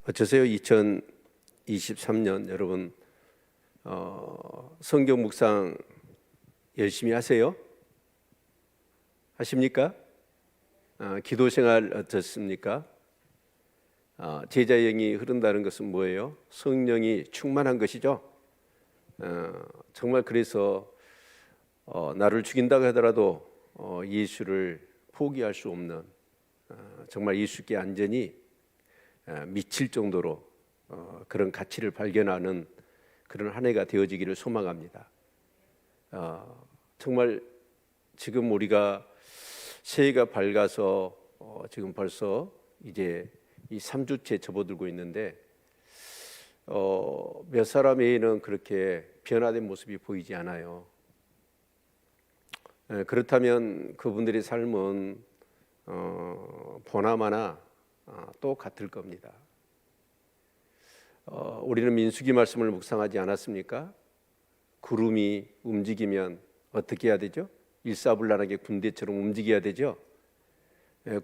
어쩌세요? 2023년 여러분 성경 묵상 열심히 하세요? 하십니까? 기도 생활 어떻습니까? 제자의 영이 흐른다는 것은 뭐예요? 성령이 충만한 것이죠. 정말 그래서 나를 죽인다고 하더라도 예수를 포기할 수 없는 정말 예수께 안전히 미칠 정도로 그런 가치를 발견하는 그런 한 해가 되어지기를 소망합니다. 정말 지금 우리가 새해가 밝아서 지금 벌써 이제 이 3주째 접어들고 있는데 몇 사람에게는 그렇게 변화된 모습이 보이지 않아요. 그렇다면 그분들의 삶은 보나마나 똑같을 겁니다. 우리는 민수기 말씀을 묵상하지 않았습니까? 구름이 움직이면 어떻게 해야 되죠? 일사불란하게 군대처럼 움직여야 되죠.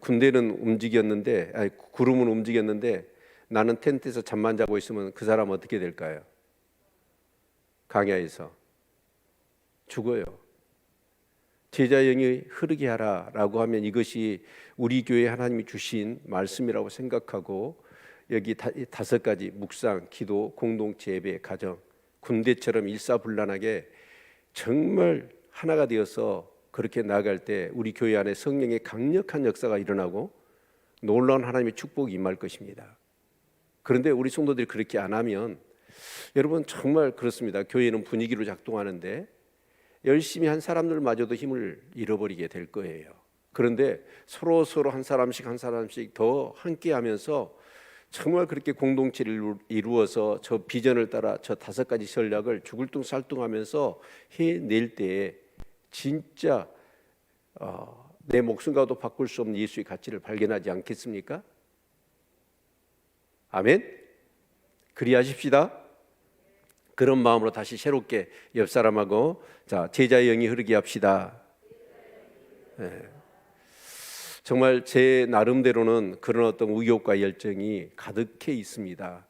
군대는 움직였는데, 구름은 움직였는데 나는 텐트에서 잠만 자고 있으면 그 사람 어떻게 될까요? 강야에서 죽어요. 제자의 영이 흐르게 하라라고 하면 이것이 우리 교회 하나님이 주신 말씀이라고 생각하고 여기 5가지 묵상, 기도, 공동체, 예배, 가정, 군대처럼 일사불란하게 정말 하나가 되어서 그렇게 나아갈 때 우리 교회 안에 성령의 강력한 역사가 일어나고 놀라운 하나님의 축복이 임할 것입니다. 그런데 우리 성도들이 그렇게 안 하면 여러분 정말 그렇습니다. 교회는 분위기로 작동하는데 열심히 한 사람들마저도 힘을 잃어버리게 될 거예요. 그런데 서로 한 사람씩 더 함께하면서 정말 그렇게 공동체를 이루어서 저 비전을 따라 저 5가지 전략을 죽을둥살둥하면서 해낼 때에 진짜 내 목숨과도 바꿀 수 없는 예수의 가치를 발견하지 않겠습니까? 아멘. 그리하십시다. 그런 마음으로 다시 새롭게 옆 사람하고 제자의 영이 흐르게 합시다. 정말 제 나름대로는 그런 어떤 의욕과 열정이 가득해 있습니다.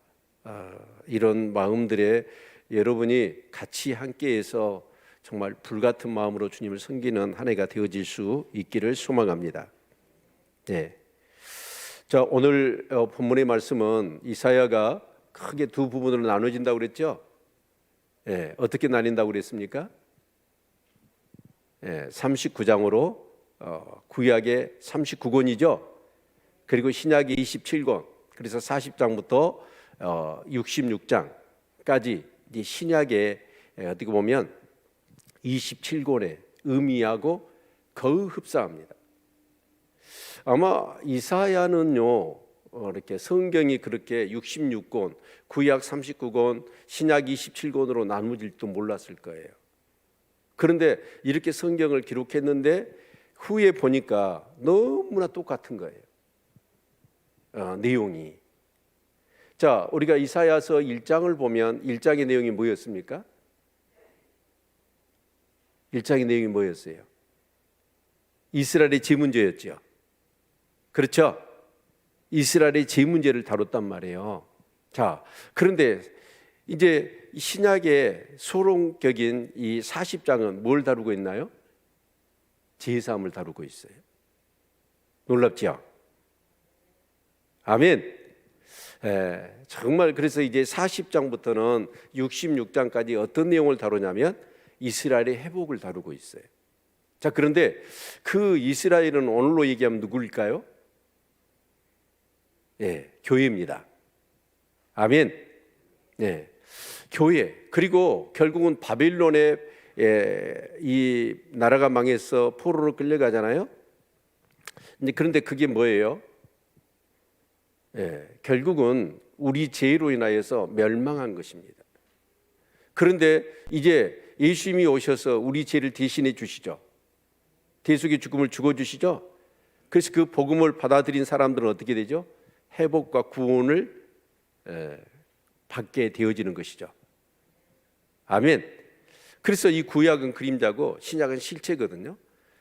이런 마음들에 여러분이 같이 함께해서 정말 불같은 마음으로 주님을 섬기는 한 해가 되어질 수 있기를 소망합니다. 자, 오늘 본문의 말씀은 이사야가 크게 두 부분으로 나눠진다고 그랬죠. 어떻게 나뉜다고 그랬습니까? 39장으로 구약의 39권이죠. 그리고 신약의 27권. 그래서 40장부터 66장까지 이제 신약의 어떻게 보면 27권의 의미하고 거의 흡사합니다. 아마 이사야는요 이렇게 성경이 그렇게 66권, 구약 39권, 신약 27권으로 나누질도 몰랐을 거예요. 그런데 이렇게 성경을 기록했는데 후에 보니까 너무나 똑같은 거예요. 내용이. 자, 우리가 이사야서 1장을 보면 1장의 내용이 뭐였습니까? 1장의 내용이 뭐였어요? 이스라엘의 죄 문제였죠. 그렇죠? 이스라엘의 죄 문제를 다뤘단 말이에요. 자, 그런데 이제 신약의 소론격인 이 40장은 뭘 다루고 있나요? 죄사함을 다루고 있어요. 놀랍죠? 아멘. 정말 그래서 이제 40장부터는 66장까지 어떤 내용을 다루냐면 이스라엘의 회복을 다루고 있어요. 자, 그런데 그 이스라엘은 오늘로 얘기하면 누구일까요? 교회입니다. 아멘. 교회. 그리고 결국은 바빌론에 이 나라가 망해서 포로로 끌려가잖아요. 그런데 그게 뭐예요? 결국은 우리 죄로 인하여서 멸망한 것입니다. 그런데 이제 예수님이 오셔서 우리 죄를 대신해 주시죠. 대속의 죽음을 죽어주시죠. 그래서 그 복음을 받아들인 사람들은 어떻게 되죠? 회복과 구원을 받게 되어지는 것이죠. 아멘. 그래서 이 구약은 그림자고 신약은 실체거든요.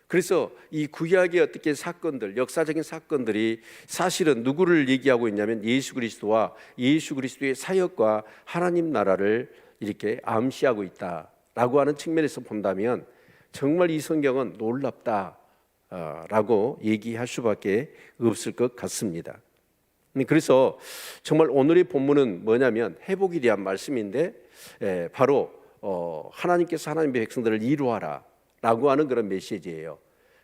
그래서 이 구약의 어떻게 사건들, 역사적인 사건들이 사실은 누구를 얘기하고 있냐면 예수 그리스도와 예수 그리스도의 사역과 하나님 나라를 이렇게 암시하고 있다라고 하는 측면에서 본다면 정말 이 성경은 놀랍다라고 얘기할 수밖에 없을 것 같습니다. 그래서 정말 오늘의 본문은 뭐냐면 회복에 대한 말씀인데 바로 하나님께서 하나님의 백성들을 이루하라 라고 하는 그런 메시지예요.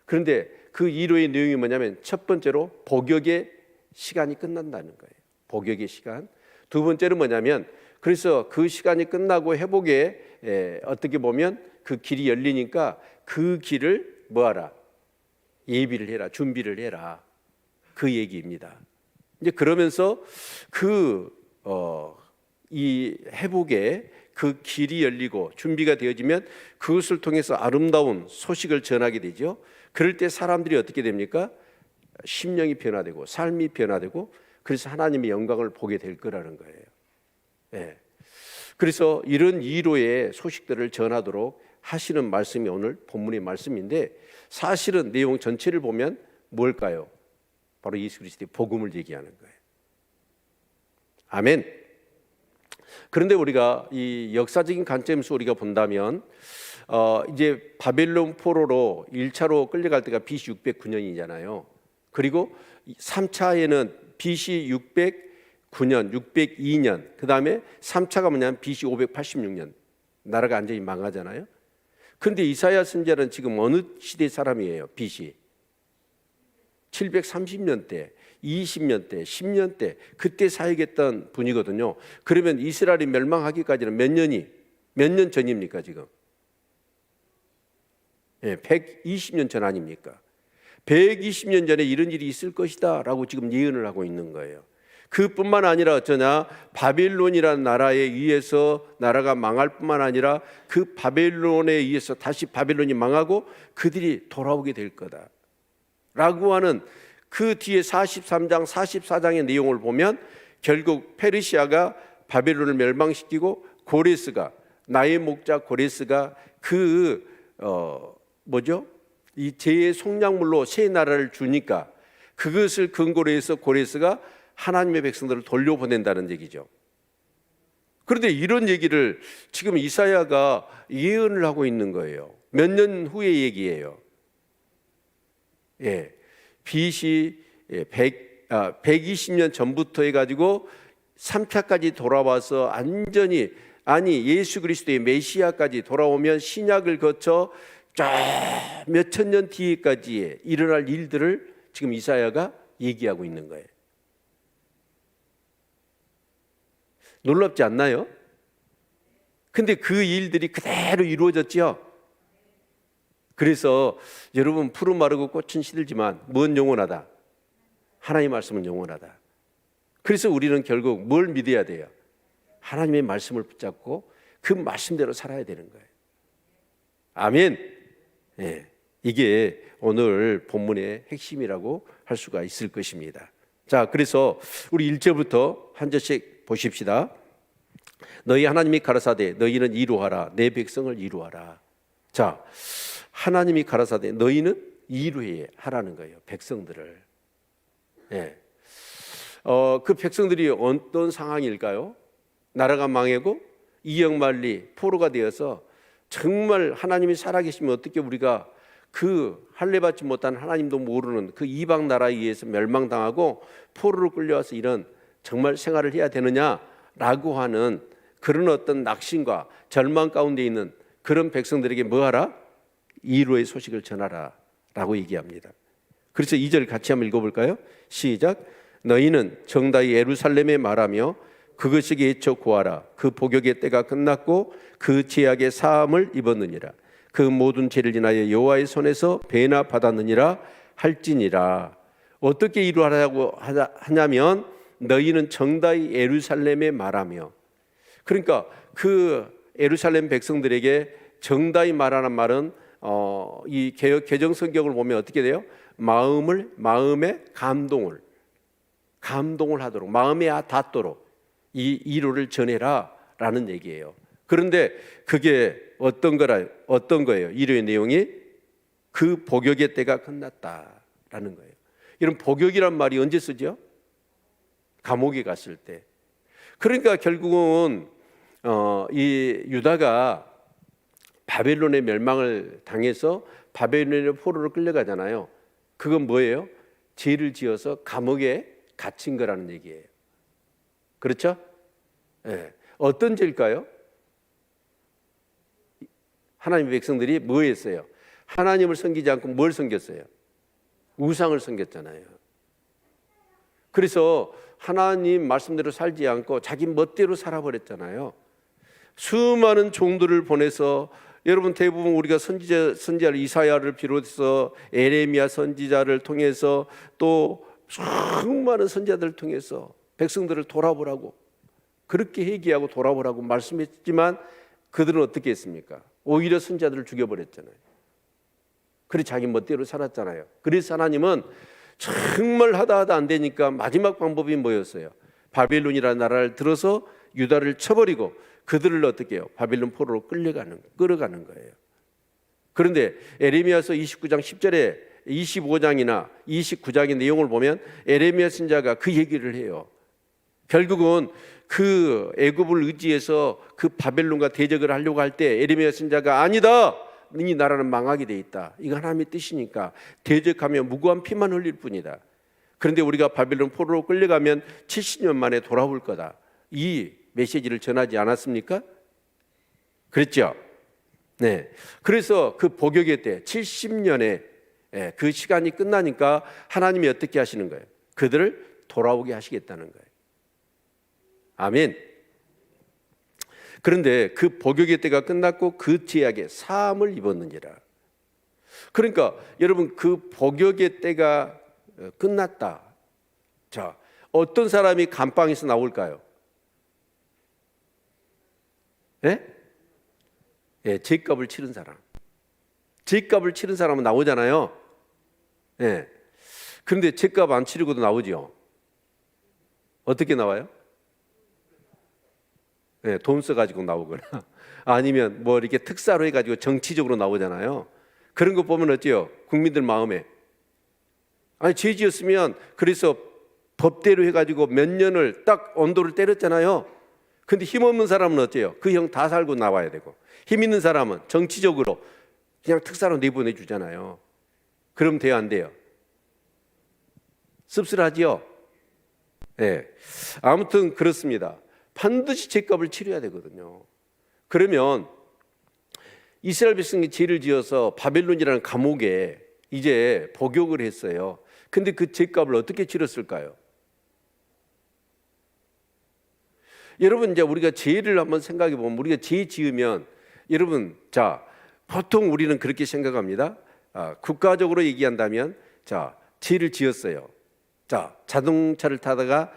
그런데 그 이루의 내용이 뭐냐면 첫 번째로 복역의 시간이 끝난다는 거예요. 복역의 시간. 두 번째로 뭐냐면 그래서 그 시간이 끝나고 회복에 어떻게 보면 그 길이 열리니까 그 길을 뭐하라? 예비를 해라, 준비를 해라. 그 얘기입니다. 이제 그러면서 이 회복에 그 길이 열리고 준비가 되어지면 그것을 통해서 아름다운 소식을 전하게 되죠. 그럴 때 사람들이 어떻게 됩니까? 심령이 변화되고 삶이 변화되고 그래서 하나님의 영광을 보게 될 거라는 거예요. 네. 그래서 이런 이로의 소식들을 전하도록 하시는 말씀이 오늘 본문의 말씀인데 사실은 내용 전체를 보면 뭘까요? 바로 예수 그리스도의 복음을 얘기하는 거예요. 아멘. 그런데 우리가 이 역사적인 관점에서 우리가 본다면 이제 바벨론 포로로 1차로 끌려갈 때가 BC 609년이잖아요. 그리고 3차에는 BC 609년, 602년, 그 다음에 3차가 뭐냐면 BC 586년 나라가 완전히 망하잖아요. 그런데 이사야 선지자는 지금 어느 시대 사람이에요? BC 730년대, 20년대, 10년대 그때 사역했던 분이거든요. 그러면 이스라엘이 멸망하기까지는 몇 년 전입니까 지금? 120년 전 아닙니까? 120년 전에 이런 일이 있을 것이다 라고 지금 예언을 하고 있는 거예요. 그뿐만 아니라 어쩌냐 바벨론이라는 나라에 의해서 나라가 망할 뿐만 아니라 그 바벨론에 의해서 다시 바벨론이 망하고 그들이 돌아오게 될 거다 라고 하는 그 뒤에 43장 44장의 내용을 보면 결국 페르시아가 바벨론을 멸망시키고 고레스가 나의 목자 고레스가 이 제 속량물로 새 나라를 주니까 그것을 근거로 해서 고레스가 하나님의 백성들을 돌려보낸다는 얘기죠. 그런데 이런 얘기를 지금 이사야가 예언을 하고 있는 거예요. 몇 년 후의 얘기예요. BC 120년 전부터 해가지고 3차까지 돌아와서 완전히 예수 그리스도의 메시아까지 돌아오면 신약을 거쳐 쫙 몇천 년 뒤에까지 일어날 일들을 지금 이사야가 얘기하고 있는 거예요. 놀랍지 않나요? 근데 그 일들이 그대로 이루어졌죠. 그래서 여러분 푸른 마르고 꽃은 시들지만 뭔 영원하다? 하나님의 말씀은 영원하다. 그래서 우리는 결국 뭘 믿어야 돼요? 하나님의 말씀을 붙잡고 그 말씀대로 살아야 되는 거예요. 아멘. 이게 오늘 본문의 핵심이라고 할 수가 있을 것입니다. 자, 그래서 우리 1절부터 한 절씩 보십시다. 너희 하나님이 가라사대 너희는 이루하라 내 백성을 이루하라. 자, 하나님이 가라사대 너희는 이루해 하라는 거예요. 백성들을. 그 백성들이 어떤 상황일까요? 나라가 망하고 이역만리 포로가 되어서 정말 하나님이 살아계시면 어떻게 우리가 그 할례받지 못한 하나님도 모르는 그 이방 나라에 의해서 멸망당하고 포로로 끌려와서 이런 정말 생활을 해야 되느냐라고 하는 그런 어떤 낙심과 절망 가운데 있는 그런 백성들에게 뭐하라? 이루의 소식을 전하라 라고 얘기합니다. 그래서 2절 같이 한번 읽어볼까요? 시작. 너희는 정다이 예루살렘에 말하며 그것에게 애쳐 구하라. 그 복역의 때가 끝났고 그 죄악의 사함을 입었느니라. 그 모든 죄를 인하여 여호와의 손에서 배나 받았느니라 할지니라. 어떻게 이루하라고 하냐면 너희는 정다이 예루살렘에 말하며, 그러니까 그 예루살렘 백성들에게 정다이 말하는 말은 이 개정 성경을 보면 어떻게 돼요? 마음의 감동을 하도록, 마음에 닿도록 이 이루를 전해라라는 얘기예요. 그런데 그게 어떤 거예요? 이루의 내용이 그 복역의 때가 끝났다라는 거예요. 이런 복역이란 말이 언제 쓰죠? 감옥에 갔을 때. 그러니까 결국은 이 유다가 바벨론의 멸망을 당해서 바벨론의 포로로 끌려가잖아요. 그건 뭐예요? 죄를 지어서 감옥에 갇힌 거라는 얘기예요. 그렇죠? 네. 어떤 죄일까요? 하나님의 백성들이 뭐 했어요? 하나님을 섬기지 않고 뭘 섬겼어요? 우상을 섬겼잖아요. 그래서 하나님 말씀대로 살지 않고 자기 멋대로 살아버렸잖아요. 수많은 종들을 보내서, 여러분 대부분 우리가 선지자를 이사야를 비롯해서 에레미야 선지자를 통해서 또 수많은 선지자들을 통해서 백성들을 돌아보라고, 그렇게 회개하고 돌아보라고 말씀했지만 그들은 어떻게 했습니까? 오히려 선지자들을 죽여버렸잖아요. 그래 자기 멋대로 살았잖아요. 그래서 하나님은 정말 하다 안 되니까 마지막 방법이 뭐였어요? 바벨론이라는 나라를 들어서 유다를 쳐버리고 그들을 어떻게 해요? 바벨론 포로로 끌어가는 거예요. 그런데 에레미야서 29장 10절에 25장이나 29장의 내용을 보면 에레미야 선지자가 그 얘기를 해요. 결국은 그 애굽을 의지해서 그 바벨론과 대적을 하려고 할 때 에레미야 선지자가 아니다, 이 나라는 망하게 돼 있다, 이거 하나님의 뜻이니까 대적하면 무고한 피만 흘릴 뿐이다. 그런데 우리가 바벨론 포로로 끌려가면 70년 만에 돌아올 거다, 이 메시지를 전하지 않았습니까? 그랬죠? 네. 그래서 그 복역의 때 70년에 그 시간이 끝나니까 하나님이 어떻게 하시는 거예요? 그들을 돌아오게 하시겠다는 거예요. 아멘. 그런데 그 복역의 때가 끝났고 그 죄악에 사함을 입었느니라. 그러니까 여러분, 그 복역의 때가 끝났다. 자, 어떤 사람이 감방에서 나올까요? 죄값을 치른 사람. 죄값을 치른 사람은 나오잖아요. 그런데 죄값 안 치르고도 나오죠. 어떻게 나와요? 돈 써가지고 나오거나 아니면 뭐 이렇게 특사로 해가지고 정치적으로 나오잖아요. 그런 거 보면 어때요? 국민들 마음에, 아니 죄 지었으면 그래서 법대로 해가지고 몇 년을 딱 언도를 때렸잖아요. 근데 힘없는 사람은 어때요? 그 형 다 살고 나와야 되고, 힘 있는 사람은 정치적으로 그냥 특사로 내보내주잖아요. 그럼 돼요, 안 돼요? 씁쓸하지요? 아무튼 그렇습니다. 반드시 죄값을 치러야 되거든요. 그러면 이스라엘 백성이 죄를 지어서 바벨론이라는 감옥에 이제 복역을 했어요. 근데 그 죄값을 어떻게 치렀을까요? 여러분, 이제 우리가 죄를 한번 생각해 보면, 우리가 죄 지으면, 여러분, 자, 보통 우리는 그렇게 생각합니다. 국가적으로 얘기한다면, 자, 죄를 지었어요. 자, 자동차를 타다가,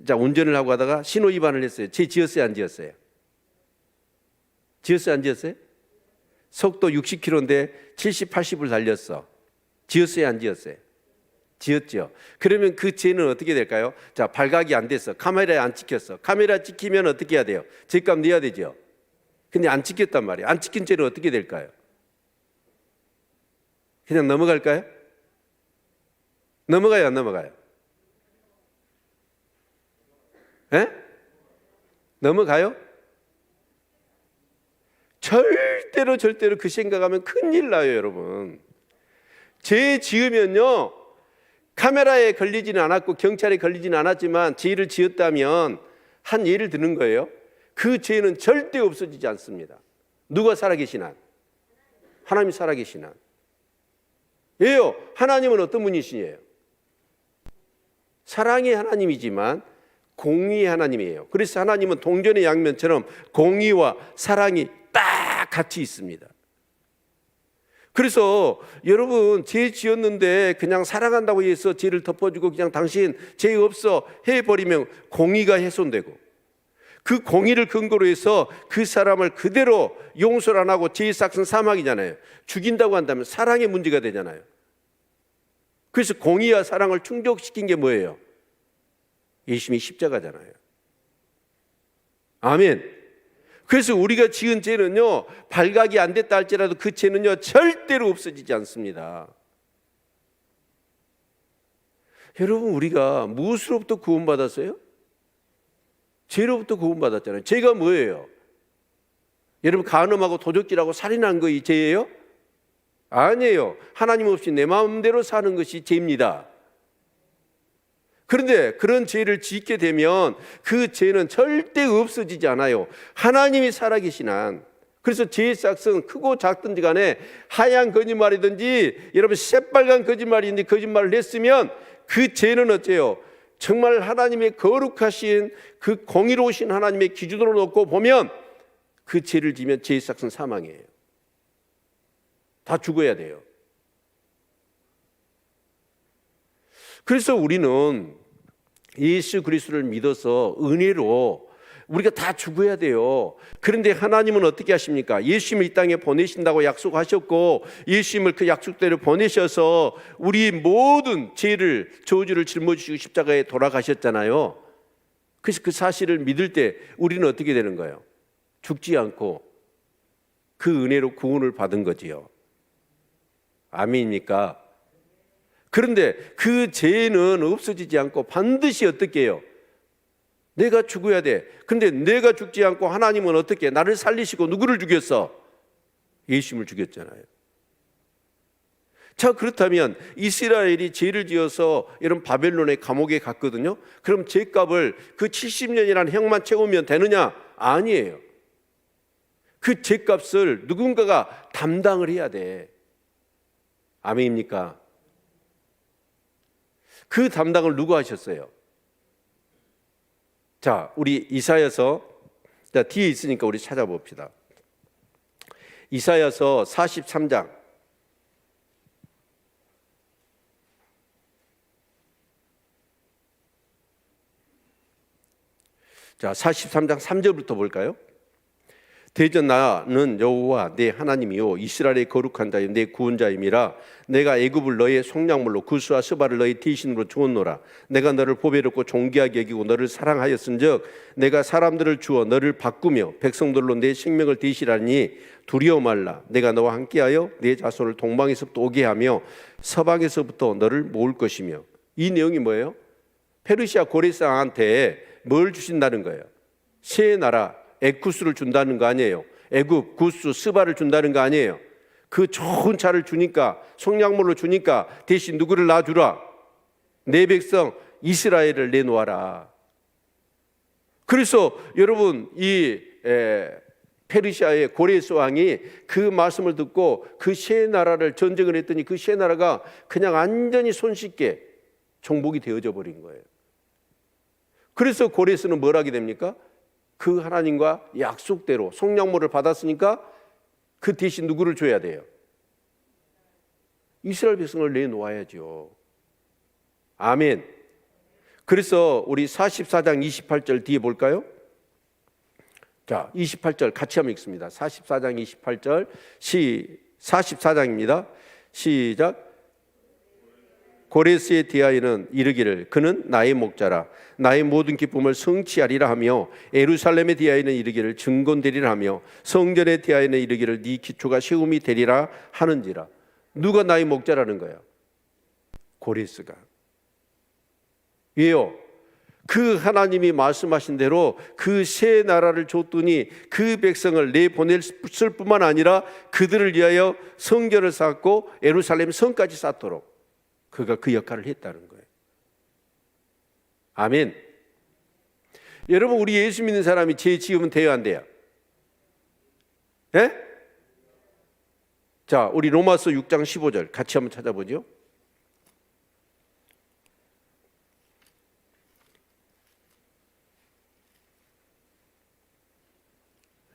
자, 운전을 하고 하다가 신호 위반을 했어요. 죄 지었어요, 안 지었어요? 지었어요, 안 지었어요? 속도 60km인데 70, 80을 달렸어. 지었어요, 안 지었어요? 지었죠. 그러면 그 죄는 어떻게 될까요? 자, 발각이 안 됐어. 카메라에 안 찍혔어. 카메라 찍히면 어떻게 해야 돼요? 죄값 내야 되죠. 근데 안 찍혔단 말이에요. 안 찍힌 죄는 어떻게 될까요? 그냥 넘어갈까요? 넘어가요, 안 넘어가요? 넘어가요? 절대로 그 생각하면 큰일 나요, 여러분. 죄 지으면요, 카메라에 걸리지는 않았고 경찰에 걸리지는 않았지만 죄를 지었다면, 한 예를 드는 거예요. 그 죄는 절대 없어지지 않습니다. 누가 살아계신 한? 하나님이 살아계신 한. 왜요? 하나님은 어떤 분이시에요? 사랑의 하나님이지만 공의의 하나님이에요. 그래서 하나님은 동전의 양면처럼 공의와 사랑이 딱 같이 있습니다. 그래서 여러분, 죄 지었는데 그냥 사랑한다고 해서 죄를 덮어주고 그냥 당신 죄 없어 해버리면 공의가 훼손되고, 그 공의를 근거로 해서 그 사람을 그대로 용서를 안 하고 죄의 삭은 사망이잖아요. 죽인다고 한다면 사랑의 문제가 되잖아요. 그래서 공의와 사랑을 충족시킨 게 뭐예요? 예수님이 십자가잖아요. 아멘. 그래서 우리가 지은 죄는요, 발각이 안 됐다 할지라도 그 죄는요, 절대로 없어지지 않습니다. 여러분, 우리가 무엇으로부터 구원받았어요? 죄로부터 구원받았잖아요. 죄가 뭐예요? 여러분, 간음하고 도적질하고 살인한 거 이 죄예요? 아니에요. 하나님 없이 내 마음대로 사는 것이 죄입니다. 그런데 그런 죄를 짓게 되면 그 죄는 절대 없어지지 않아요. 하나님이 살아계신 한. 그래서 죄의 싹은 크고 작든지 간에 하얀 거짓말이든지 여러분 새빨간 거짓말이든지 거짓말을 했으면 그 죄는 어째요? 정말 하나님의 거룩하신 그 공의로우신 하나님의 기준으로 놓고 보면 그 죄를 지면 죄의 싹은 사망이에요. 다 죽어야 돼요. 그래서 우리는 예수 그리스도를 믿어서 은혜로 우리가 다 죽어야 돼요. 그런데 하나님은 어떻게 하십니까? 예수님을 이 땅에 보내신다고 약속하셨고 예수님을 그 약속대로 보내셔서 우리 모든 죄를 저주를 짊어지시고 십자가에 돌아가셨잖아요. 그래서 그 사실을 믿을 때 우리는 어떻게 되는 거예요? 죽지 않고 그 은혜로 구원을 받은 거지요. 아멘입니까? 그런데 그 죄는 없어지지 않고 반드시 어떻게 해요? 내가 죽어야 돼. 근데 내가 죽지 않고 하나님은 어떻게 나를 살리시고 누구를 죽였어? 예수님을 죽였잖아요. 자, 그렇다면 이스라엘이 죄를 지어서 이런 바벨론의 감옥에 갔거든요. 그럼 죄값을 그 70년이라는 형만 채우면 되느냐? 아니에요. 그 죄값을 누군가가 담당을 해야 돼. 아멘입니까? 그 담당을 누가 하셨어요? 자, 우리 이사야서, 자, 뒤에 있으니까 우리 찾아봅시다. 이사야서 43장. 자, 43장 3절부터 볼까요? 대전 나는 여호와 내 하나님이요 이스라엘의 거룩한 자요 내 구원자임이라. 내가 애굽을 너의 속량물로 구스와 스바를 너의 대신으로 주었노라. 내가 너를 보배롭고 존귀하게 여기고 너를 사랑하였은즉 내가 사람들을 주어 너를 바꾸며 백성들로 내 생명을 대신하니 두려워 말라. 내가 너와 함께하여 내 자손을 동방에서부터 오게 하며 서방에서부터 너를 모을 것이며. 이 내용이 뭐예요? 페르시아 고레스 왕한테 뭘 주신다는 거예요? 새 나라 에쿠스를 준다는 거 아니에요. 애굽, 구스, 스바를 준다는 거 아니에요. 그 좋은 차를 주니까, 속량물로 주니까 대신 누구를 놔주라? 내 백성 이스라엘을 내놓아라. 그래서 여러분 이 페르시아의 고레스 왕이 그 말씀을 듣고 그 새 나라를 전쟁을 했더니 그 새 나라가 그냥 완전히 손쉽게 정복이 되어져 버린 거예요. 그래서 고레스는 뭘 하게 됩니까? 그 하나님과 약속대로 속량물을 받았으니까 그 대신 누구를 줘야 돼요? 이스라엘 백성을 내놓아야죠. 아멘. 그래서 우리 44장 28절 뒤에 볼까요? 자, 28절 같이 한번 읽습니다. 44장 28절 44장입니다. 시작. 고레스에 대하여는 이르기를 그는 나의 목자라. 나의 모든 기쁨을 성취하리라 하며 예루살렘에 대하여는 이르기를 증건되리라 하며 성전에 대하여는 이르기를 네 기초가 세움이 되리라 하는지라. 누가 나의 목자라는 거예요? 고레스가. 왜요? 그 하나님이 말씀하신 대로 그 새 나라를 줬더니 그 백성을 내보냈을 뿐만 아니라 그들을 위하여 성전을 쌓고 예루살렘 성까지 쌓도록 그가 그 역할을 했다는 거예요. 아멘. 여러분, 우리 예수 믿는 사람이 죄 지으면 돼요, 안 돼요? 예? 자, 우리 로마서 6장 15절 같이 한번 찾아보죠.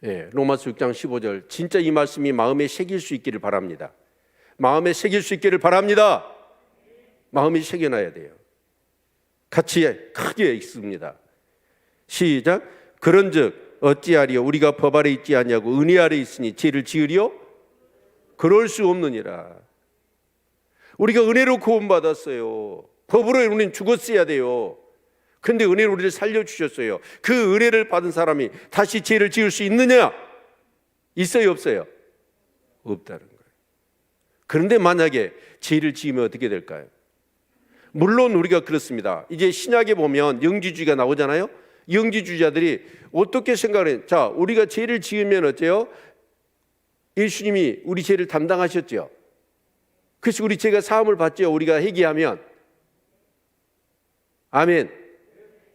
예, 로마서 6장 15절. 진짜 이 말씀이 마음에 새길 수 있기를 바랍니다. 마음에 새길 수 있기를 바랍니다. 마음이 새겨놔야 돼요. 같이 크게 읽습니다. 시작. 그런즉 어찌하리요? 우리가 법 아래 있지 아니하고 은혜 아래 있으니 죄를 지으리요? 그럴 수 없느니라. 우리가 은혜로 구원받았어요. 법으로 우리는 죽었어야 돼요. 근데 은혜로 우리를 살려주셨어요. 그 은혜를 받은 사람이 다시 죄를 지을 수 있느냐? 있어요, 없어요? 없다는 거예요. 그런데 만약에 죄를 지으면 어떻게 될까요? 물론 우리가 그렇습니다. 이제 신약에 보면 영지주의가 나오잖아요. 영지주의자들이 어떻게 생각을 해요? 자, 우리가 죄를 지으면 어때요? 예수님이 우리 죄를 담당하셨죠. 그래서 우리 죄가 사함을 받죠. 우리가 회개하면. 아멘.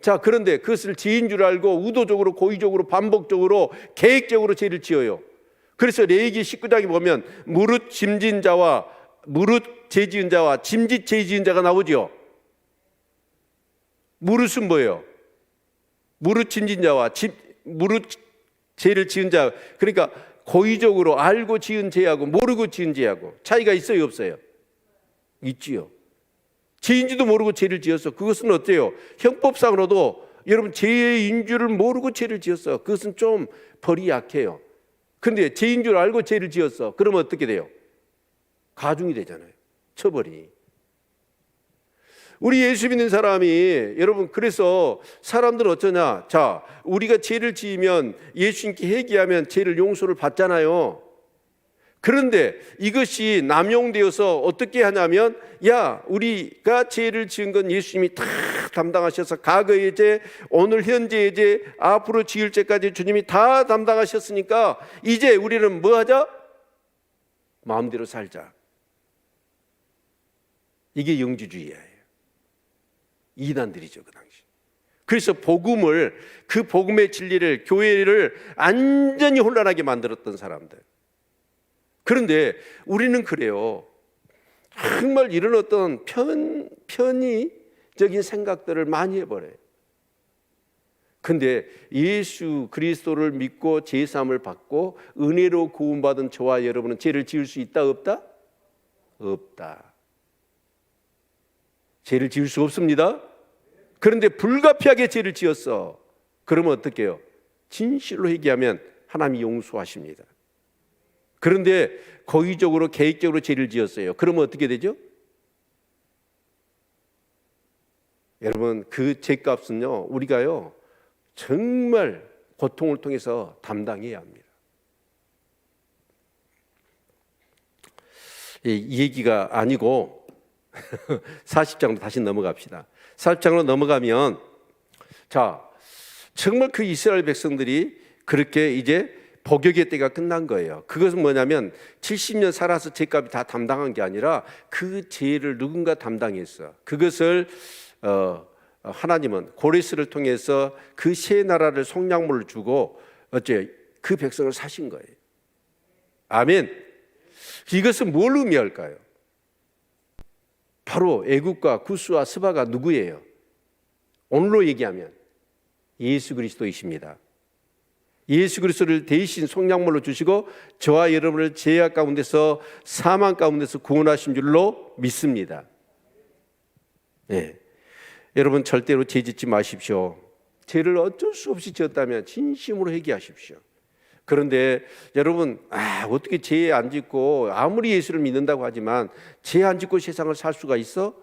자, 그런데 그것을 죄인 줄 알고 의도적으로, 고의적으로, 반복적으로, 계획적으로 죄를 지어요. 그래서 레위기 19장에 보면 무릇 짐진 자와 무릇 죄 지은 자와 짐짓 죄 지은 자가 나오죠. 무릇은 뭐예요? 무릇 짐진 자와 무릇 죄를 지은 자. 그러니까 고의적으로 알고 지은 죄하고 모르고 지은 죄하고 차이가 있어요, 없어요? 있지요. 죄인지도 모르고 죄를 지었어. 그것은 어때요? 형법상으로도 여러분 죄인 줄을 모르고 죄를 지었어. 그것은 좀 벌이 약해요. 그런데 죄인 줄 알고 죄를 지었어. 그러면 어떻게 돼요? 가중이 되잖아요. 처벌이. 우리 예수 믿는 사람이 여러분 그래서 사람들은 어쩌냐? 자, 우리가 죄를 지으면 예수님께 회개하면 죄를 용서를 받잖아요. 그런데 이것이 남용되어서 어떻게 하냐면 야, 우리가 죄를 지은 건 예수님이 다 담당하셔서 과거의 죄, 오늘 현재의 죄, 앞으로 지을 죄까지 주님이 다 담당하셨으니까 이제 우리는 뭐 하자? 마음대로 살자. 이게 영지주의예요. 이단들이죠, 그 당시. 그래서 복음을, 그 복음의 진리를, 교회를 완전히 혼란하게 만들었던 사람들. 그런데 우리는 그래요. 정말 이런 어떤 편의적인 생각들을 많이 해버려요. 근데 예수 그리스도를 믿고 제사함을 받고 은혜로 구원받은 저와 여러분은 죄를 지을 수 있다, 없다? 없다. 죄를 지을 수 없습니다. 그런데 불가피하게 죄를 지었어. 그러면 어떻게 해요? 진실로 회개하면 하나님이 용서하십니다. 그런데 고의적으로 계획적으로 죄를 지었어요. 그러면 어떻게 되죠? 여러분 그 죄값은요 우리가요 정말 고통을 통해서 담당해야 합니다. 이 얘기가 아니고 40장으로 다시 넘어갑시다. 40장으로 넘어가면 자 정말 그 이스라엘 백성들이 그렇게 이제 복역의 때가 끝난 거예요. 그것은 뭐냐면 70년 살아서 죄값이 다 담당한 게 아니라 그 죄를 누군가 담당했어. 그것을 하나님은 고레스를 통해서 그 세 나라를 속량물을 주고 어째 그 백성을 사신 거예요. 아멘. 이것은 뭘 의미할까요? 바로 애굽과 구스와 스바가 누구예요? 오늘로 얘기하면 예수 그리스도이십니다. 예수 그리스도를 대신 속량물로 주시고 저와 여러분을 죄악 가운데서 사망 가운데서 구원하신 줄로 믿습니다. 네. 여러분 절대로 죄 짓지 마십시오. 죄를 어쩔 수 없이 지었다면 진심으로 회개하십시오. 그런데 여러분 어떻게 죄 안 짓고 아무리 예수를 믿는다고 하지만 죄 안 짓고 세상을 살 수가 있어?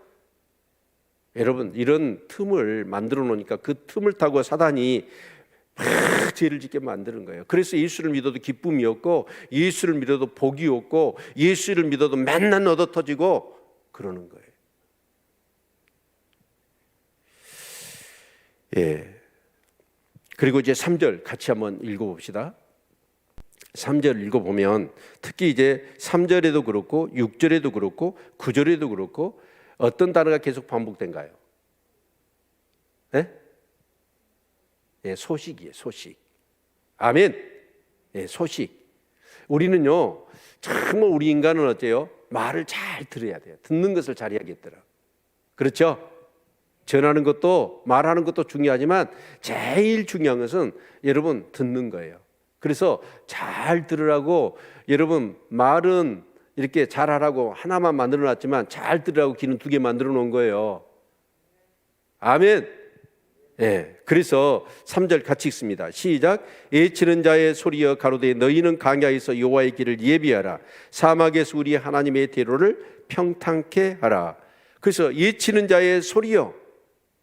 여러분 이런 틈을 만들어 놓으니까 그 틈을 타고 사단이 막 죄를 짓게 만드는 거예요. 그래서 예수를 믿어도 기쁨이 없고 예수를 믿어도 복이 없고 예수를 믿어도 맨날 얻어 터지고 그러는 거예요. 예. 그리고 이제 3절 같이 한번 읽어봅시다. 3절 읽어보면 특히 이제 3절에도 그렇고 6절에도 그렇고 9절에도 그렇고 어떤 단어가 계속 반복된가요? 네? 예, 소식이에요. 소식. 아멘. 예, 소식. 우리는요 정말 우리 인간은 어때요? 말을 잘 들어야 돼요. 듣는 것을 잘해야겠더라. 그렇죠? 전하는 것도 말하는 것도 중요하지만 제일 중요한 것은 여러분 듣는 거예요. 그래서 잘 들으라고 여러분 말은 이렇게 잘하라고 하나만 만들어 놨지만 잘 들으라고 귀는 2개 만들어 놓은 거예요. 아멘. 예, 그래서 3절 같이 읽습니다. 시작. 예치는 자의 소리여 가로되 너희는 광야에서 여호와의 길을 예비하라. 사막에서 우리 하나님의 대로를 평탄케 하라. 그래서 예치는 자의 소리여.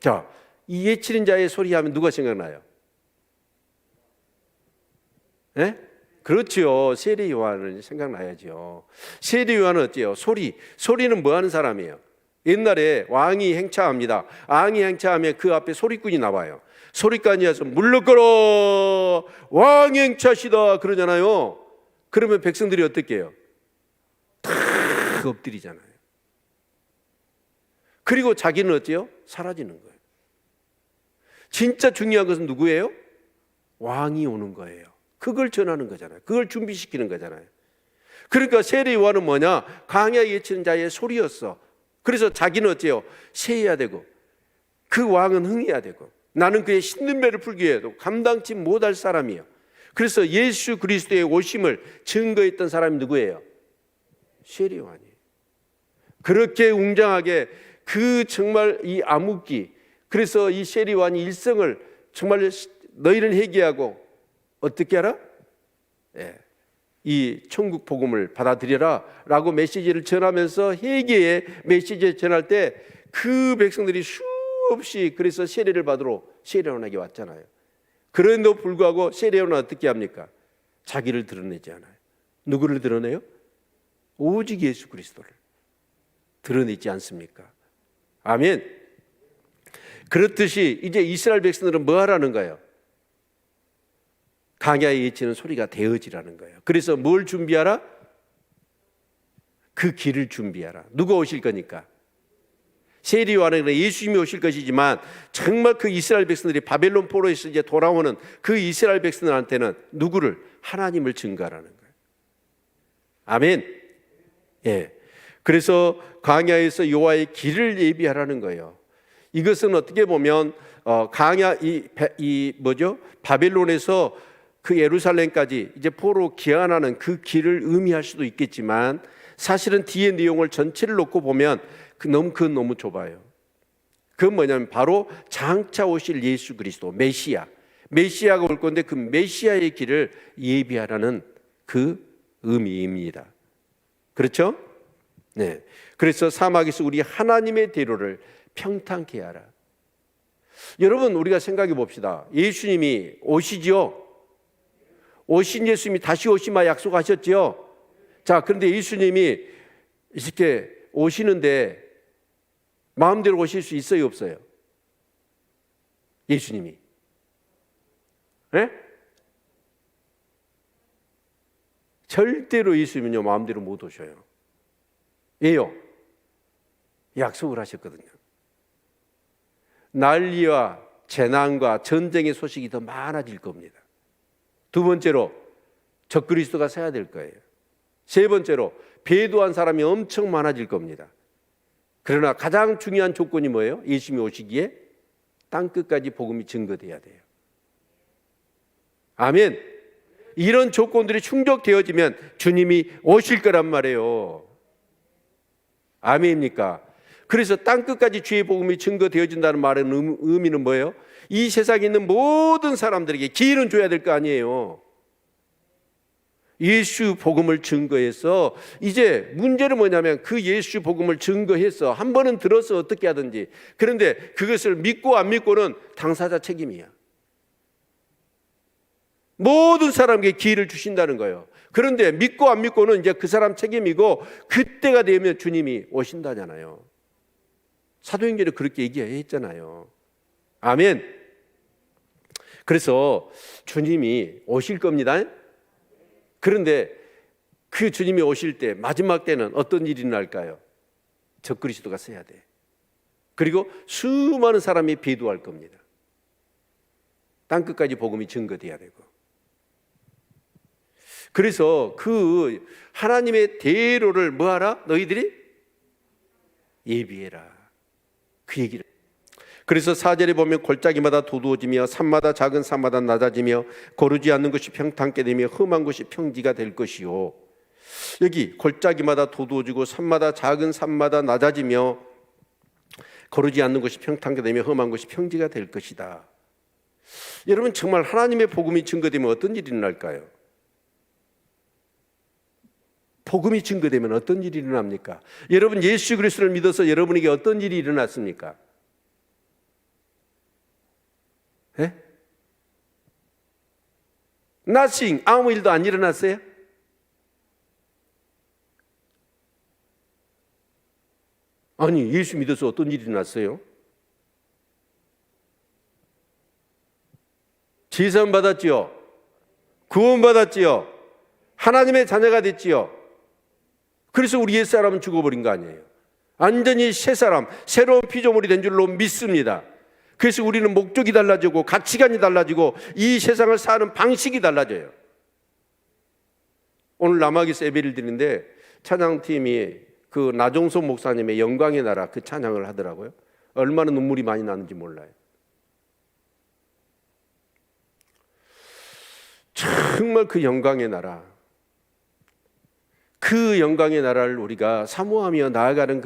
자, 이 예치는 자의 소리 하면 누가 생각나요? 예? 그렇죠. 세례 요한은 생각나야죠. 세례 요한은 어때요? 소리는 뭐 하는 사람이에요? 옛날에 왕이 행차합니다. 왕이 행차하면 그 앞에 소리꾼이 나와요. 소리꾼이 와서 물러거라 왕 행차시다 그러잖아요. 그러면 백성들이 어떻게 해요? 다 엎드리잖아요. 그리고 자기는 어때요? 사라지는 거예요. 진짜 중요한 것은 누구예요? 왕이 오는 거예요. 그걸 전하는 거잖아요. 그걸 준비시키는 거잖아요. 그러니까 세례 요한은 뭐냐? 광야에 예치는 자의 소리였어. 그래서 자기는 어째요? 세해야 되고 그 왕은 흥해야 되고 나는 그의 신는 배를 풀기 해도 감당치 못할 사람이에요. 그래서 예수 그리스도의 오심을 증거했던 사람이 누구예요? 세례 요한이에요. 그렇게 웅장하게 그 정말 이 암흑기, 그래서 이 세례 요한이 일생을 정말 너희는 회개하고 어떻게 하라? 이 천국 복음을 받아들여라 라고 메시지를 전하면서 회개의 메시지를 전할 때 그 백성들이 수없이 그래서 세례를 받으러 세례 요한에게 왔잖아요. 그런데도 불구하고 세례 요한은 어떻게 합니까? 자기를 드러내지 않아요. 누구를 드러내요? 오직 예수 그리스도를 드러내지 않습니까? 아멘. 그렇듯이 이제 이스라엘 백성들은 뭐 하라는 거예요? 광야에 예치는 소리가 되어지라는 거예요. 그래서 뭘 준비하라? 그 길을 준비하라. 누가 오실 거니까? 세례 요한은 예수님이 오실 것이지만 정말 그 이스라엘 백성들이 바벨론 포로에서 이제 돌아오는 그 이스라엘 백성들한테는 누구를? 하나님을 증거하라는 거예요. 아멘. 예. 그래서 광야에서 여호와의 길을 예비하라는 거예요. 이것은 어떻게 보면 광야 이 뭐죠? 바벨론에서 그 예루살렘까지 이제 포로 귀환하는 그 길을 의미할 수도 있겠지만 사실은 뒤에 내용을 전체를 놓고 보면 그건 너무 좁아요. 그건 뭐냐면 바로 장차 오실 예수 그리스도 메시아가 올 건데 그 메시아의 길을 예비하라는 그 의미입니다. 그렇죠? 네. 그래서 사막에서 우리 하나님의 대로를 평탄케 하라. 여러분 우리가 생각해 봅시다. 예수님이 오시지요. 오신 예수님이 다시 오시마 약속하셨지요. 자, 그런데 예수님이 이렇게 오시는데 마음대로 오실 수 있어요, 없어요? 예수님이. 네? 절대로 예수님은요 마음대로 못 오셔요. 왜요? 약속을 하셨거든요. 난리와 재난과 전쟁의 소식이 더 많아질 겁니다. 두 번째로 적그리스도가 서야 될 거예요. 세 번째로 배도한 사람이 엄청 많아질 겁니다. 그러나 가장 중요한 조건이 뭐예요? 예수님이 오시기에 땅끝까지 복음이 증거돼야 돼요. 아멘. 이런 조건들이 충족되어지면 주님이 오실 거란 말이에요. 아멘입니까? 그래서 땅끝까지 주의 복음이 증거되어진다는 말의 의미는 뭐예요? 이 세상에 있는 모든 사람들에게 기회는 줘야 될 거 아니에요. 예수 복음을 증거해서 이제 문제는 뭐냐면 그 예수 복음을 증거해서 한 번은 들어서 어떻게 하든지, 그런데 그것을 믿고 안 믿고는 당사자 책임이야. 모든 사람에게 기회를 주신다는 거예요. 그런데 믿고 안 믿고는 이제 그 사람 책임이고 그때가 되면 주님이 오신다잖아요. 사도행전에 그렇게 얘기했잖아요. 아멘. 그래서 주님이 오실 겁니다. 그런데 그 주님이 오실 때 마지막 때는 어떤 일이 날까요? 적그리스도가 서야 돼. 그리고 수많은 사람이 배도할 겁니다. 땅끝까지 복음이 증거돼야 되고. 그래서 그 하나님의 대로를 뭐하라? 너희들이 예비해라. 그 얘기를. 그래서 4절에 보면 골짜기마다 도두어지며 산마다 작은 산마다 낮아지며 거르지 않는 것이 평탄케 되며 험한 것이 평지가 될 것이요. 여기 골짜기마다 도두어지고 산마다 작은 산마다 낮아지며 거르지 않는 것이 평탄케 되며 험한 것이 평지가 될 것이다. 여러분 정말 하나님의 복음이 증거되면 어떤 일이 일어날까요? 복음이 증거되면 어떤 일이 일어납니까? 여러분 예수 그리스도를 믿어서 여러분에게 어떤 일이 일어났습니까? nothing, 아무 일도 안 일어났어요? 아니, 예수 믿어서 어떤 일이 났어요? 제사함 받았지요? 구원 받았지요? 하나님의 자녀가 됐지요? 그래서 우리 옛사람은 죽어버린 거 아니에요. 완전히 새 사람, 새로운 피조물이 된 줄로 믿습니다. 그래서 우리는 목적이 달라지고 가치관이 달라지고 이 세상을 사는 방식이 달라져요. 오늘 남학에서 예배를 드리는데 찬양팀이 그 나종소 목사님의 영광의 나라 그 찬양을 하더라고요. 얼마나 눈물이 많이 나는지 몰라요. 정말 그 영광의 나라, 그 영광의 나라를 우리가 사모하며 나아가는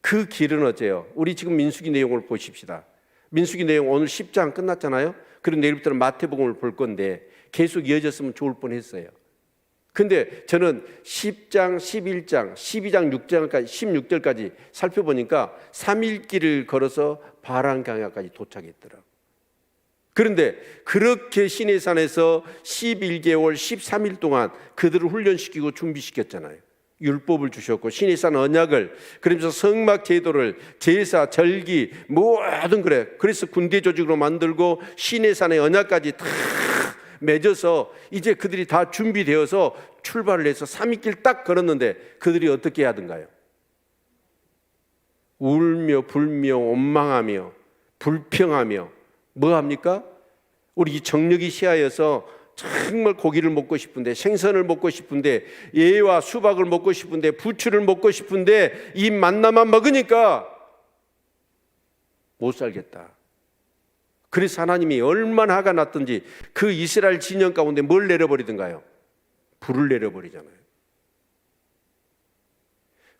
그 길은 어째요? 우리 지금 민수기 내용을 보십시다. 민수기 내용 오늘 10장 끝났잖아요. 그리고 내일부터는 마태복음을 볼 건데 계속 이어졌으면 좋을 뻔했어요. 근데 저는 10장, 11장, 12장, 6장까지 16절까지 살펴보니까 3일 길을 걸어서 바란 강야까지 도착했더라고요. 그런데 그렇게 시내산에서 11개월 13일 동안 그들을 훈련시키고 준비시켰잖아요. 율법을 주셨고 시내산 언약을, 그러면서 성막 제도를, 제사, 절기 모든 그래. 그래서 군대 조직으로 만들고 시내산의 언약까지 다 맺어서 이제 그들이 다 준비되어서 출발을 해서 3일길 딱 걸었는데 그들이 어떻게 하던가요? 울며 불며 원망하며 불평하며 뭐 합니까? 우리 정력이 시하여서 정말 고기를 먹고 싶은데, 생선을 먹고 싶은데, 예와 수박을 먹고 싶은데, 부추를 먹고 싶은데 이 만나만 먹으니까 못 살겠다. 그래서 하나님이 얼마나 화가 났던지 그 이스라엘 진영 가운데 뭘 내려버리던가요? 불을 내려버리잖아요.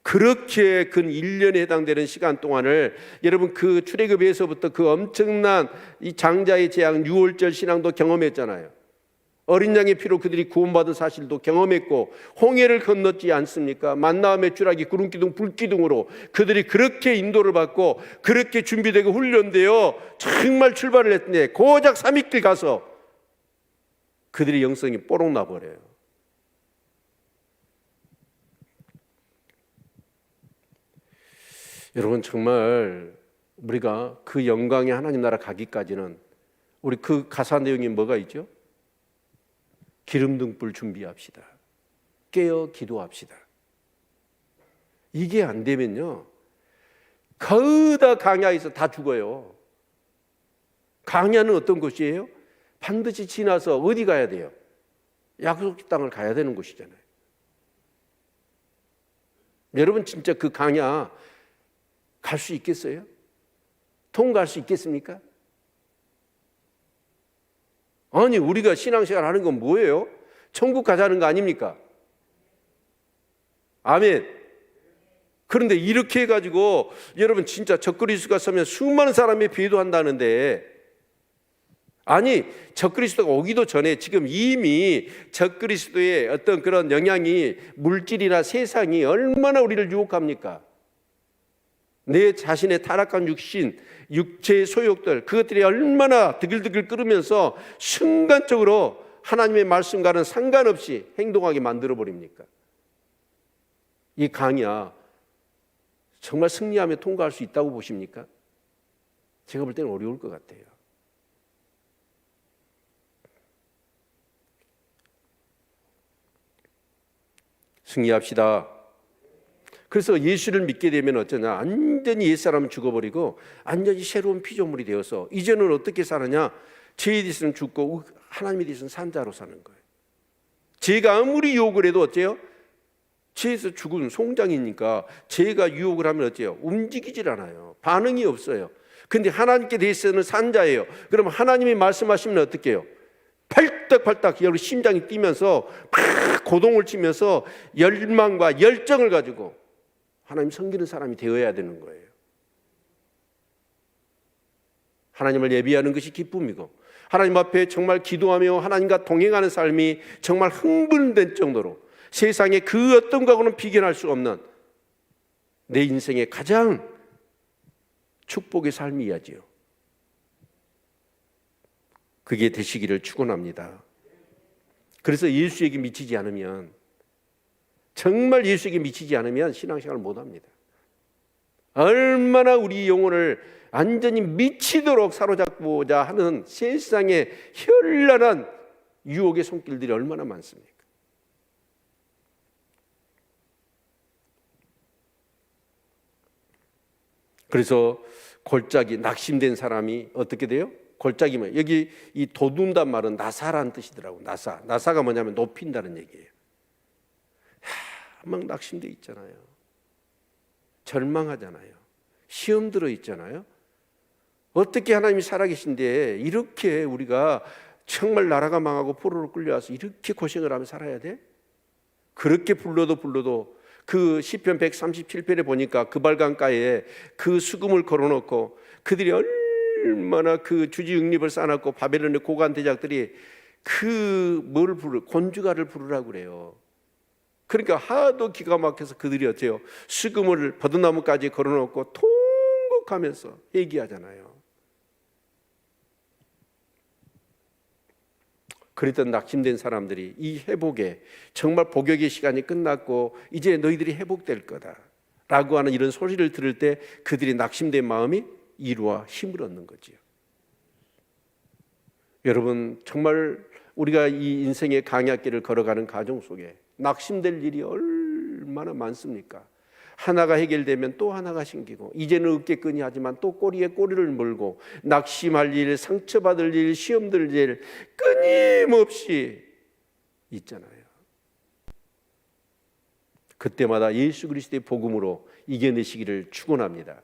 그렇게 근 1년에 해당되는 시간 동안을 여러분 그 출애굽에서부터 그 엄청난 이 장자의 재앙 유월절 신앙도 경험했잖아요. 어린 양의 피로 그들이 구원받은 사실도 경험했고 홍해를 건넜지 않습니까? 만나와 메추라기 구름기둥 불기둥으로 그들이 그렇게 인도를 받고 그렇게 준비되고 훈련되어 정말 출발을 했는데 고작 3일길 가서 그들의 영성이 뽀록 나버려요. 여러분 정말 우리가 그 영광의 하나님 나라 가기까지는 우리 그 가사 내용이 뭐가 있죠? 기름등불 준비합시다. 깨어 기도합시다. 이게 안 되면요 거의 강야에서 다 죽어요. 강야는 어떤 곳이에요? 반드시 지나서 어디 가야 돼요? 약속 땅을 가야 되는 곳이잖아요. 여러분 진짜 그 강야 갈 수 있겠어요? 통과할 수 있겠습니까? 아니 우리가 신앙생활 하는 건 뭐예요? 천국 가자는 거 아닙니까? 아멘. 그런데 이렇게 해가지고 여러분 진짜 적그리스도가 서면 수많은 사람이 배도한다는데, 아니 적그리스도가 오기도 전에 지금 이미 적그리스도의 어떤 그런 영향이 물질이나 세상이 얼마나 우리를 유혹합니까? 내 자신의 타락한 육신, 육체의 소욕들, 그것들이 얼마나 드글드글 끓으면서 순간적으로 하나님의 말씀과는 상관없이 행동하게 만들어버립니까? 이 강야 정말 승리하며 통과할 수 있다고 보십니까? 제가 볼 때는 어려울 것 같아요. 승리합시다. 그래서 예수를 믿게 되면 어쩌냐? 완전히 옛사람은 죽어버리고 완전히 새로운 피조물이 되어서 이제는 어떻게 사느냐? 죄에 대해서는 죽고 하나님에 대해서는 산 자로 사는 거예요. 죄가 아무리 유혹을 해도 어째요? 죄에서 죽은 송장이니까 죄가 유혹을 하면 어째요? 움직이질 않아요. 반응이 없어요. 근데 하나님께 대해서는 산 자예요. 그럼 하나님이 말씀하시면 어떻게 해요? 팔딱팔딱 여기 심장이 뛰면서 막 고동을 치면서 열망과 열정을 가지고 하나님 섬기는 사람이 되어야 되는 거예요. 하나님을 예비하는 것이 기쁨이고 하나님 앞에 정말 기도하며 하나님과 동행하는 삶이 정말 흥분된 정도로 세상에 그 어떤 것과는 비견할 수 없는 내 인생의 가장 축복의 삶이야지요. 그게 되시기를 축원합니다. 그래서 예수에게 미치지 않으면, 정말 예수에게 미치지 않으면 신앙생활을 못합니다. 얼마나 우리 영혼을 완전히 미치도록 사로잡고자 하는 세상의 현란한 유혹의 손길들이 얼마나 많습니까? 그래서 골짜기, 낙심된 사람이 어떻게 돼요? 골짜기면, 여기 이 돋운단 말은 나사라는 뜻이더라고. 나사가 뭐냐면 높인다는 얘기예요. 막 낙심돼 있잖아요. 절망하잖아요. 시험 들어 있잖아요. 어떻게 하나님이 살아계신데 이렇게 우리가 정말 나라가 망하고 포로로 끌려와서 이렇게 고생을 하며 살아야 돼? 그렇게 불러도 그 시편 137편에 보니까 그 발강가에 그 수금을 걸어놓고 그들이 얼마나 그 주지응립을 쌓아놨고 바벨론의 고관 대작들이 곤주가를 부르라고 그래요. 그러니까 하도 기가 막혀서 그들이 어때요? 수금을 버드나무까지 걸어놓고 통곡하면서 얘기하잖아요. 그랬던 낙심된 사람들이 이 회복에, 정말 복역의 시간이 끝났고 이제 너희들이 회복될 거다라고 하는 이런 소리를 들을 때 그들이 낙심된 마음이 이루와 힘을 얻는 거지요. 여러분, 정말 우리가 이 인생의 강약길을 걸어가는 가정 속에 낙심될 일이 얼마나 많습니까? 하나가 해결되면 또 하나가 생기고, 이제는 어깨끈이 하지만 또 꼬리에 꼬리를 물고, 낙심할 일, 상처받을 일, 시험들 일 끊임없이 있잖아요. 그때마다 예수 그리스도의 복음으로 이겨내시기를 축원합니다.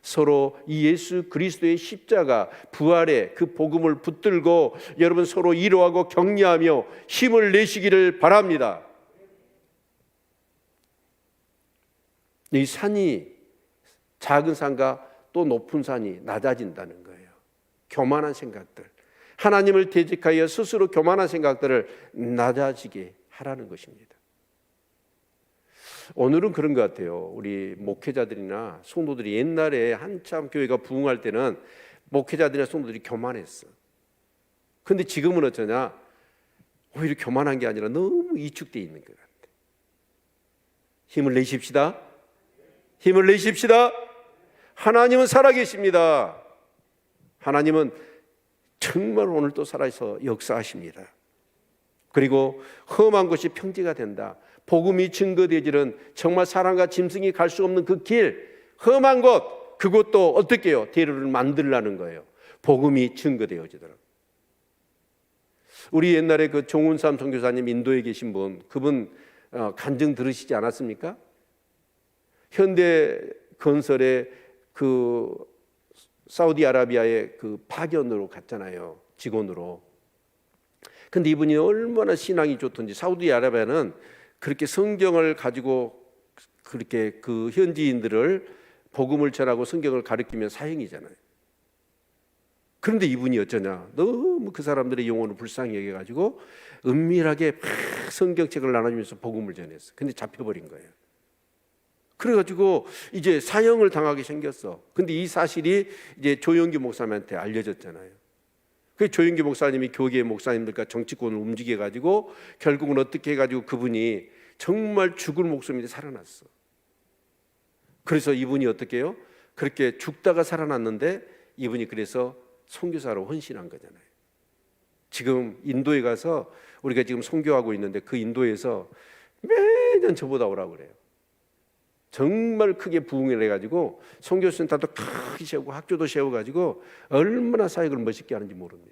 서로 이 예수 그리스도의 십자가 부활의 그 복음을 붙들고 여러분 서로 위로하고 격려하며 힘을 내시기를 바랍니다. 이 산이, 작은 산과 또 높은 산이 낮아진다는 거예요. 교만한 생각들, 하나님을 대적하여 스스로 교만한 생각들을 낮아지게 하라는 것입니다. 오늘은 그런 것 같아요. 우리 목회자들이나 성도들이 옛날에 한참 교회가 부흥할 때는 목회자들이나 성도들이 교만했어. 근데 지금은 어쩌냐? 오히려 교만한 게 아니라 너무 이축되어 있는 것 같아. 힘을 내십시다. 힘을 내십시다. 하나님은 살아계십니다. 하나님은 정말 오늘 또 살아서 역사하십니다. 그리고 험한 것이 평지가 된다. 복음이 증거되지는 정말 사람과 짐승이 갈 수 없는 그 길, 험한 것, 그것도 어떻게 해요? 대로를 만들라는 거예요. 복음이 증거되어지도록. 우리 옛날에 그 종운삼 선교사님, 인도에 계신 분, 그분 간증 들으시지 않았습니까? 현대 건설의 그 사우디아라비아의 그 파견으로 갔잖아요. 직원으로. 근데 이분이 얼마나 신앙이 좋던지, 사우디아라비아는 그렇게 성경을 가지고 그렇게 그 현지인들을 복음을 전하고 성경을 가르치면 사형이잖아요. 그런데 이분이 어쩌냐? 너무 그 사람들의 영혼을 불쌍히 여겨가지고 은밀하게 막 성경책을 나눠주면서 복음을 전했어. 근데 잡혀버린 거예요. 그래가지고 이제 사형을 당하게 생겼어. 근데 이 사실이 이제 조영기 목사님한테 알려졌잖아요. 그 조영기 목사님이 교계 목사님들과 정치권을 움직여가지고 결국은 어떻게 해가지고 그분이 정말 죽을 목숨인데 살아났어. 그래서 이분이 어떻게 해요? 그렇게 죽다가 살아났는데 이분이 그래서 선교사로 헌신한 거잖아요. 지금 인도에 가서 우리가 지금 선교하고 있는데 그 인도에서 매년 저보다 오라고 그래요. 정말 크게 부흥을 해가지고 선교센터도 크게 세우고 학교도 세워가지고 얼마나 사역을 멋있게 하는지 모릅니다.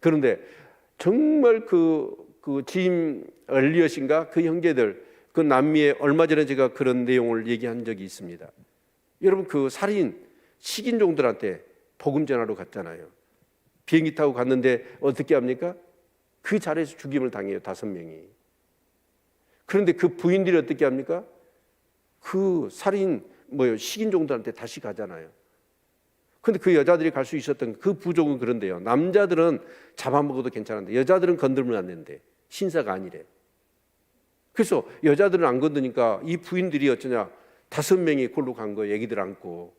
그런데 정말 짐 얼리엇인가 그 형제들, 그 남미에 얼마 전에 제가 그런 내용을 얘기한 적이 있습니다. 여러분, 그 살인 식인종들한테 복음 전하러 갔잖아요. 비행기 타고 갔는데 어떻게 합니까? 그 자리에서 죽임을 당해요. 5명이. 그런데 그 부인들이 어떻게 합니까? 그 살인 식인종들한테 다시 가잖아요. 근데 그 여자들이 갈 수 있었던 그 부족은 그런데요. 남자들은 잡아먹어도 괜찮은데 여자들은 건들면 안 되는데 신사가 아니래. 그래서 여자들은 안 건드니까 이 부인들이 어쩌냐? 5명이 골로 간 거예요. 애기들 안고.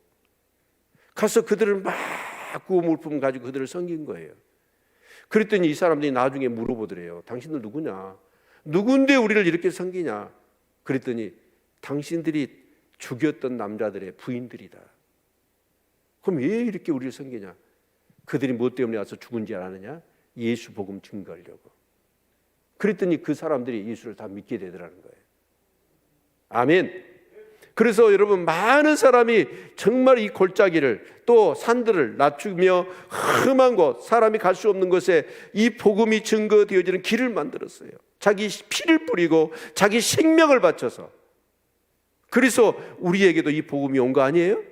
가서 그들을 막 구호 물품 가지고 그들을 섬긴 거예요. 그랬더니 이 사람들이 나중에 물어보더래요. 당신들 누구냐? 누군데 우리를 이렇게 섬기냐? 그랬더니 당신들이 죽였던 남자들의 부인들이다. 그럼 왜 이렇게 우리를 섬기냐? 그들이 무엇 때문에 와서 죽은지 아느냐? 예수 복음 증거하려고. 그랬더니 그 사람들이 예수를 다 믿게 되더라는 거예요. 아멘. 그래서 여러분, 많은 사람이 정말 이 골짜기를, 또 산들을 낮추며 험한 곳, 사람이 갈 수 없는 곳에 이 복음이 증거되어지는 길을 만들었어요. 자기 피를 뿌리고 자기 생명을 바쳐서. 그래서 우리에게도 이 복음이 온 거 아니에요?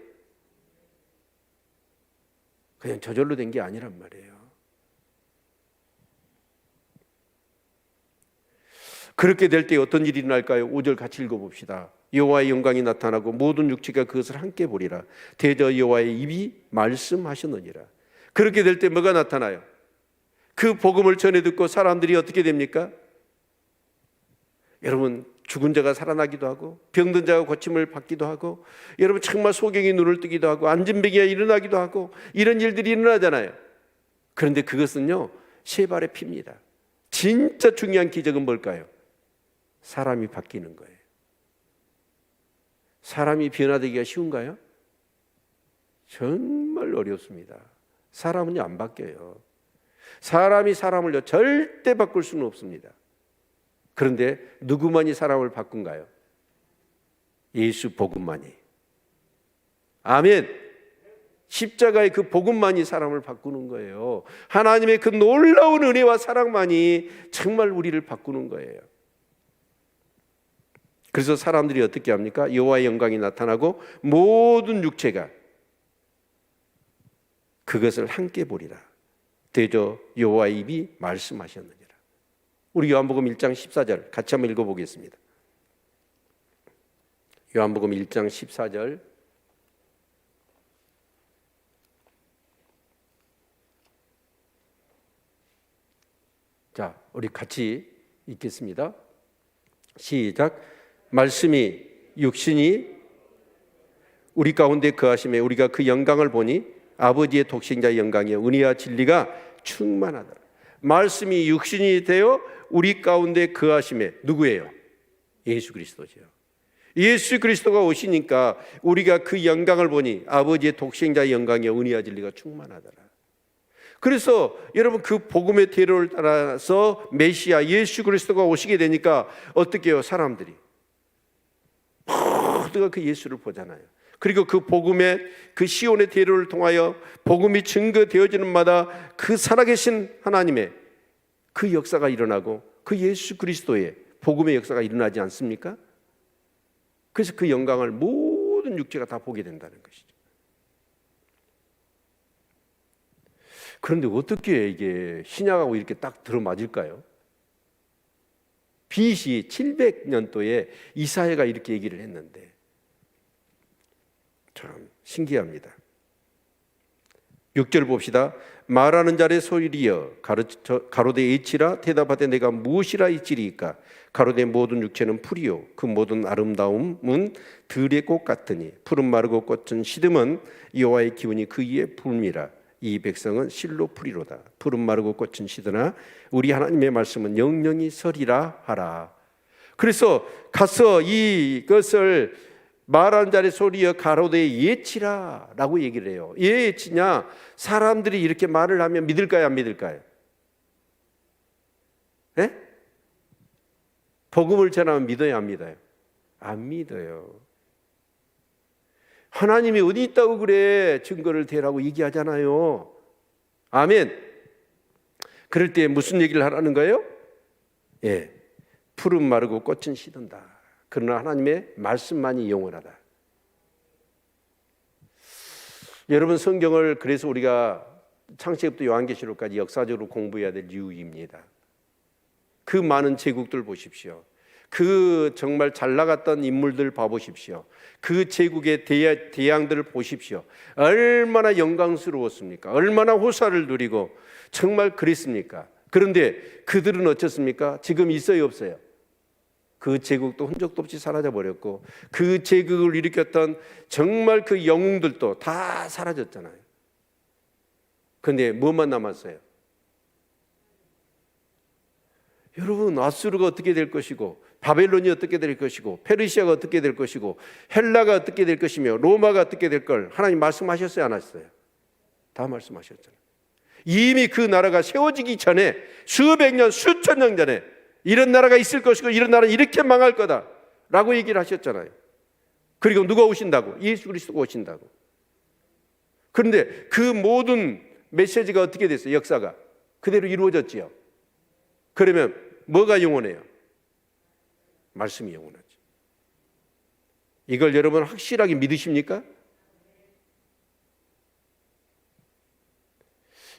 그냥 저절로 된 게 아니란 말이에요. 그렇게 될 때 어떤 일이 일어날까요? 5절 같이 읽어봅시다. 여호와의 영광이 나타나고 모든 육체가 그것을 함께 보리라. 대저 여호와의 입이 말씀하셨느니라. 그렇게 될 때 뭐가 나타나요? 그 복음을 전해 듣고 사람들이 어떻게 됩니까? 여러분, 죽은 자가 살아나기도 하고 병든 자가 고침을 받기도 하고, 여러분 정말 소경이 눈을 뜨기도 하고 안진뱅이가 일어나기도 하고, 이런 일들이 일어나잖아요. 그런데 그것은요, 세 발의 피입니다. 진짜 중요한 기적은 뭘까요? 사람이 바뀌는 거예요. 사람이 변화되기가 쉬운가요? 정말 어렵습니다. 사람은요, 안 바뀌어요. 사람이 사람을요, 절대 바꿀 수는 없습니다. 그런데 누구만이 사람을 바꾼가요? 예수 복음만이. 아멘. 십자가의 그 복음만이 사람을 바꾸는 거예요. 하나님의 그 놀라운 은혜와 사랑만이 정말 우리를 바꾸는 거예요. 그래서 사람들이 어떻게 합니까? 여호와의 영광이 나타나고 모든 육체가 그것을 함께 보리라. 대저 여호와의 입이 말씀하셨느니라. 우리 요한복음 1장 14절 같이 한번 읽어보겠습니다. 요한복음 1장 14절. 자, 우리 같이 읽겠습니다. 시작. 말씀이 육신이 우리 가운데 거하심에 우리가 그 영광을 보니 아버지의 독생자의 영광이요 은혜와 진리가 충만하더라. 말씀이 육신이 되어 우리 가운데 거하심에 누구예요? 예수 그리스도죠. 예수 그리스도가 오시니까 우리가 그 영광을 보니 아버지의 독생자의 영광이요 은혜와 진리가 충만하더라. 그래서 여러분, 그 복음의 대로를 따라서 메시아 예수 그리스도가 오시게 되니까 어떻게 해요? 사람들이 모두가 그 예수를 보잖아요. 그리고 그 복음의 그 시온의 대로를 통하여 복음이 증거되어지는 마다 그 살아계신 하나님의 그 역사가 일어나고 그 예수 그리스도의 복음의 역사가 일어나지 않습니까? 그래서 그 영광을 모든 육체가 다 보게 된다는 것이죠. 그런데 어떻게 이게 신약하고 이렇게 딱 들어맞을까요? BC 700년도에 이사야가 이렇게 얘기를 했는데 참 신기합니다. 6절 봅시다. 말하는 자의 소리여 가로되 이치라 대답하되 내가 무엇이라 이치리이까 가로되 모든 육체는 풀이요 그 모든 아름다움은 들의 꽃 같으니 푸른 마르고 꽃은 시듬은 여호와의 기운이 그 위에 불미라. 이 백성은 실로 풀이로다. 푸른 마르고 꽃은 시드나 우리 하나님의 말씀은 영영이 서리라 하라. 그래서 가서 이것을 말하는 자의 소리여 가로되 예치라 라고 얘기를 해요. 왜 예치냐? 사람들이 이렇게 말을 하면 믿을까요, 안 믿을까요? 예? 복음을 전하면 믿어요, 안 믿어요? 안 믿어요. 하나님이 어디 있다고 그래 증거를 대라고 얘기하잖아요. 아멘. 그럴 때 무슨 얘기를 하라는 거예요? 예, 푸른 마르고 꽃은 시든다. 그러나 하나님의 말씀만이 영원하다. 여러분, 성경을 그래서 우리가 창세기부터 요한계시록까지 역사적으로 공부해야 될 이유입니다. 그 많은 제국들 보십시오. 그 정말 잘 나갔던 인물들 봐보십시오. 그 제국의 대양들을 보십시오. 얼마나 영광스러웠습니까? 얼마나 호사를 누리고 정말 그랬습니까? 그런데 그들은 어떻습니까? 지금 있어요, 없어요? 그 제국도 흔적도 없이 사라져 버렸고 그 제국을 일으켰던 정말 그 영웅들도 다 사라졌잖아요. 그런데 뭐만 남았어요? 여러분, 아수르가 어떻게 될 것이고, 바벨론이 어떻게 될 것이고, 페르시아가 어떻게 될 것이고, 헬라가 어떻게 될 것이며, 로마가 어떻게 될 걸 하나님 말씀하셨어요, 안 하셨어요? 다 말씀하셨잖아요. 이미 그 나라가 세워지기 전에, 수백 년, 수천 년 전에 이런 나라가 있을 것이고, 이런 나라는 이렇게 망할 거다 라고 얘기를 하셨잖아요. 그리고 누가 오신다고? 예수 그리스도가 오신다고. 그런데 그 모든 메시지가 어떻게 됐어요? 역사가 그대로 이루어졌지요. 그러면 뭐가 영원해요? 말씀이 영원하죠. 이걸 여러분 확실하게 믿으십니까?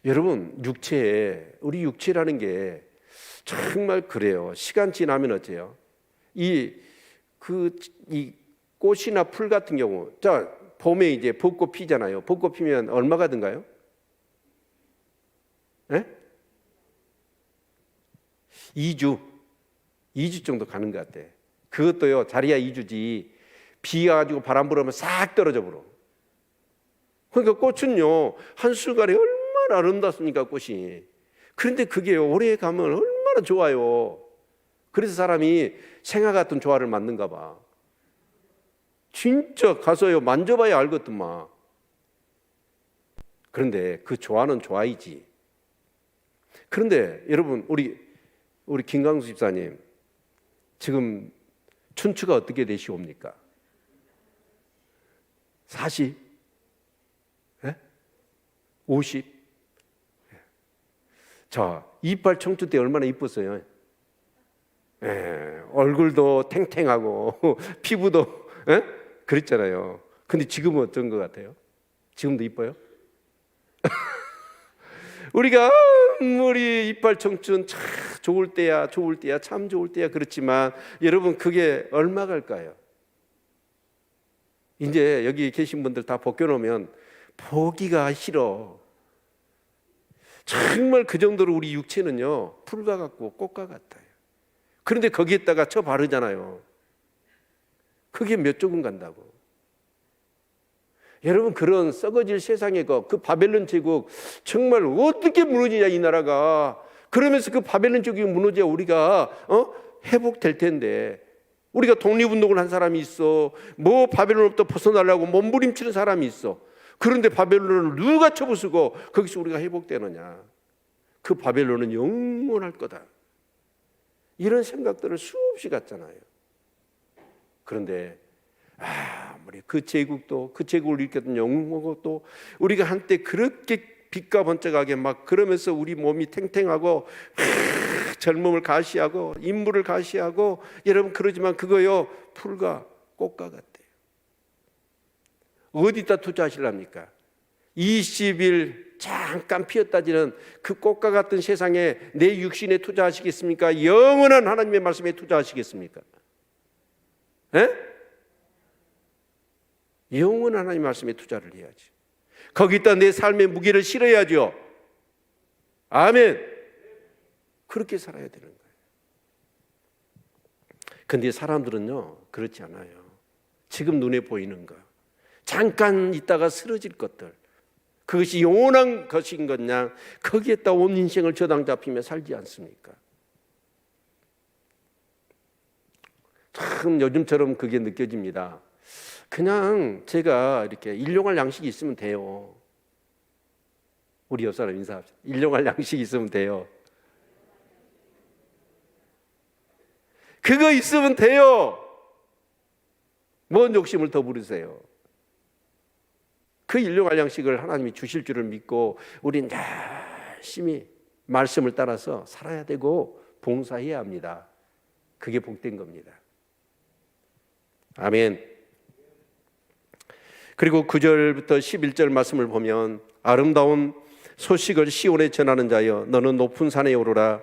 여러분, 우리 육체라는 게 정말 그래요. 시간 지나면 어때요? 이 꽃이나 풀 같은 경우, 자, 봄에 이제 벚꽃 피잖아요. 벚꽃 피면 얼마가 든가요? 네? 2주 정도 가는 것 같아. 그것도요, 자리야 2주지. 비 와가지고 바람 불으면 싹 떨어져 버려. 그러니까 꽃은요, 한순간에 얼마나 아름답습니까, 꽃이. 그런데 그게 오래 가면 얼마나 좋아요. 그래서 사람이 생화 같은 조화를 만든가 봐. 진짜 가서요, 만져봐야 알거든만. 그런데 그 조화는 조화이지. 그런데 여러분, 우리 김강수 집사님, 지금 춘추가 어떻게 되시옵니까? 40? 네? 50? 자, 이빨 청춘 때 얼마나 이뻤어요? 얼굴도 탱탱하고 피부도 그랬잖아요. 근데 지금은 어떤 것 같아요? 지금도 이뻐요? 우리가 아무리 이빨 청춘 참 좋을 때야 참 좋을 때야 그렇지만 여러분, 그게 얼마 갈까요? 이제 여기 계신 분들 다 벗겨놓으면 보기가 싫어. 정말 그 정도로 우리 육체는요, 풀과 같고 꽃과 같아요. 그런데 거기에다가 쳐 바르잖아요. 그게 몇 조금 간다고. 여러분, 그런 썩어질 세상의 그 바벨론 제국 정말 어떻게 무너지냐, 이 나라가. 그러면서 그 바벨론 제국이 무너져야 우리가 회복될 텐데, 우리가 독립운동을 한 사람이 있어, 뭐 바벨론으로부터 벗어나려고 몸부림치는 사람이 있어. 그런데 바벨론을 누가 쳐부수고 거기서 우리가 회복되느냐? 그 바벨론은 영원할 거다. 이런 생각들을 수없이 갖잖아요. 그런데 아무리 그 제국을 일으켰던 영웅하고, 또 우리가 한때 그렇게 빛과 번쩍하게 막 그러면서 우리 몸이 탱탱하고 젊음을 가시하고 인물을 가시하고, 여러분 그러지만 그거요, 풀과 꽃과 같아요. 어디다 투자하시랍니까? 20일 잠깐 피었다지는 그 꽃과 같은 세상에 내 육신에 투자하시겠습니까? 영원한 하나님의 말씀에 투자하시겠습니까? 영원한 하나님의 말씀에 투자를 해야지. 거기다 내 삶의 무게를 실어야죠. 아멘. 그렇게 살아야 되는 거예요. 근데 사람들은요, 그렇지 않아요. 지금 눈에 보이는 거, 잠깐 있다가 쓰러질 것들, 그것이 영원한 것인 것냐, 거기에다 온 인생을 저당 잡히며 살지 않습니까? 참 요즘처럼 그게 느껴집니다. 그냥 제가 이렇게 일용할 양식이 있으면 돼요. 우리 옆 사람 인사합시다. 일용할 양식이 있으면 돼요. 그거 있으면 돼요. 뭔 욕심을 더 부르세요? 그 일용할 양식을 하나님이 주실 줄을 믿고 우리는 열심히 말씀을 따라서 살아야 되고 봉사해야 합니다. 그게 복된 겁니다. 아멘. 그리고 9절부터 11절 말씀을 보면, 아름다운 소식을 시온에 전하는 자여 너는 높은 산에 오르라.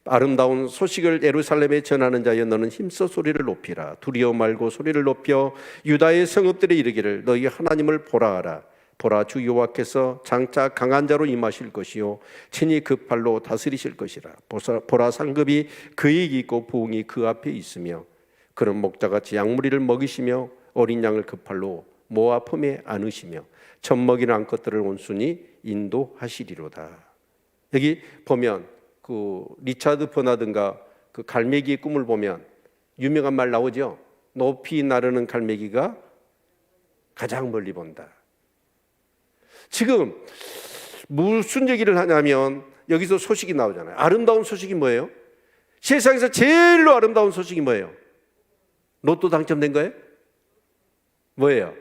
아름다운 소식을 예루살렘에 전하는 자여 너는 힘써 소리를 높이라. 두려워 말고 소리를 높여 유다의 성읍들에 이르기를 너희 하나님을 보라 하라. 보라, 주 여호와께서 장차 강한 자로 임하실 것이요 친히 그 팔로 다스리실 것이라. 보라, 상급이 그에게 있고 부흥이 그 앞에 있으며 그런 목자같이 양무리를 먹이시며 어린 양을 그 팔로 모아 품에 안으시며 젖먹이는 암컷들을 온순히 인도하시리로다. 여기 보면 그 리차드 버나든가 그 갈매기의 꿈을 보면 유명한 말 나오죠. 높이 나르는 갈매기가 가장 멀리 본다. 지금 무슨 얘기를 하냐면 여기서 소식이 나오잖아요. 아름다운 소식이 뭐예요? 세상에서 제일로 아름다운 소식이 뭐예요? 로또 당첨된 거예요? 뭐예요?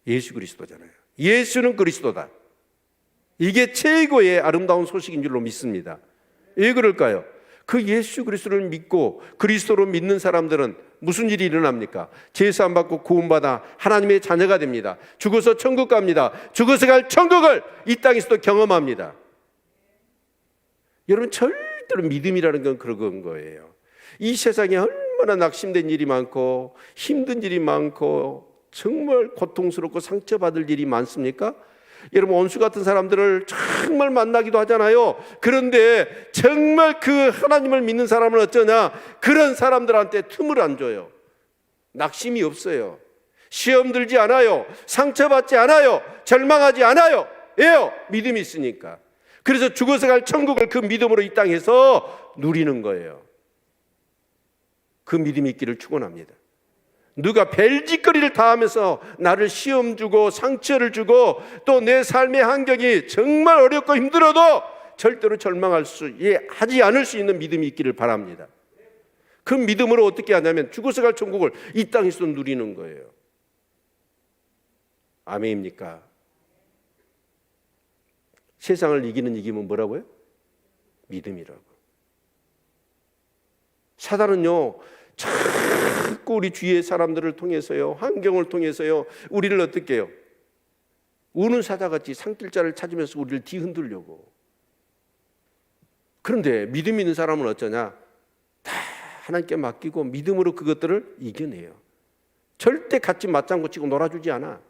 예수 그리스도잖아요. 예수는 그리스도다. 이게 최고의 아름다운 소식인 줄로 믿습니다. 왜 그럴까요? 그 예수 그리스도를 믿고 그리스도로 믿는 사람들은 무슨 일이 일어납니까? 제사함 받고 구원받아 하나님의 자녀가 됩니다. 죽어서 천국 갑니다. 죽어서 갈 천국을 이 땅에서도 경험합니다. 여러분, 절대로 믿음이라는 건 그런 거예요. 이 세상에 얼마나 낙심된 일이 많고 힘든 일이 많고 정말 고통스럽고 상처받을 일이 많습니까? 여러분, 원수 같은 사람들을 정말 만나기도 하잖아요. 그런데 정말 그 하나님을 믿는 사람은 어쩌냐? 그런 사람들한테 틈을 안 줘요. 낙심이 없어요. 시험 들지 않아요. 상처받지 않아요. 절망하지 않아요. 왜요? 믿음이 있으니까. 그래서 죽어서 갈 천국을 그 믿음으로 이 땅에서 누리는 거예요. 그 믿음이 있기를 축원합니다. 누가 별짓거리를 다 하면서 나를 시험 주고 상처를 주고 또 내 삶의 환경이 정말 어렵고 힘들어도 절대로 하지 않을 수 있는 믿음이 있기를 바랍니다. 그 믿음으로 어떻게 하냐면 죽어서 갈 천국을 이 땅에서 누리는 거예요. 아멘입니까? 세상을 이기면 뭐라고요? 믿음이라고. 사단은요, 자꾸 우리 주위의 사람들을 통해서요, 환경을 통해서요, 우리를 어떻게 해요? 우는 사자같이 산길자를 찾으면서 우리를 뒤흔들려고. 그런데 믿음 있는 사람은 어쩌냐? 다 하나님께 맡기고 믿음으로 그것들을 이겨내요. 절대 같이 맞장구 치고 놀아주지 않아.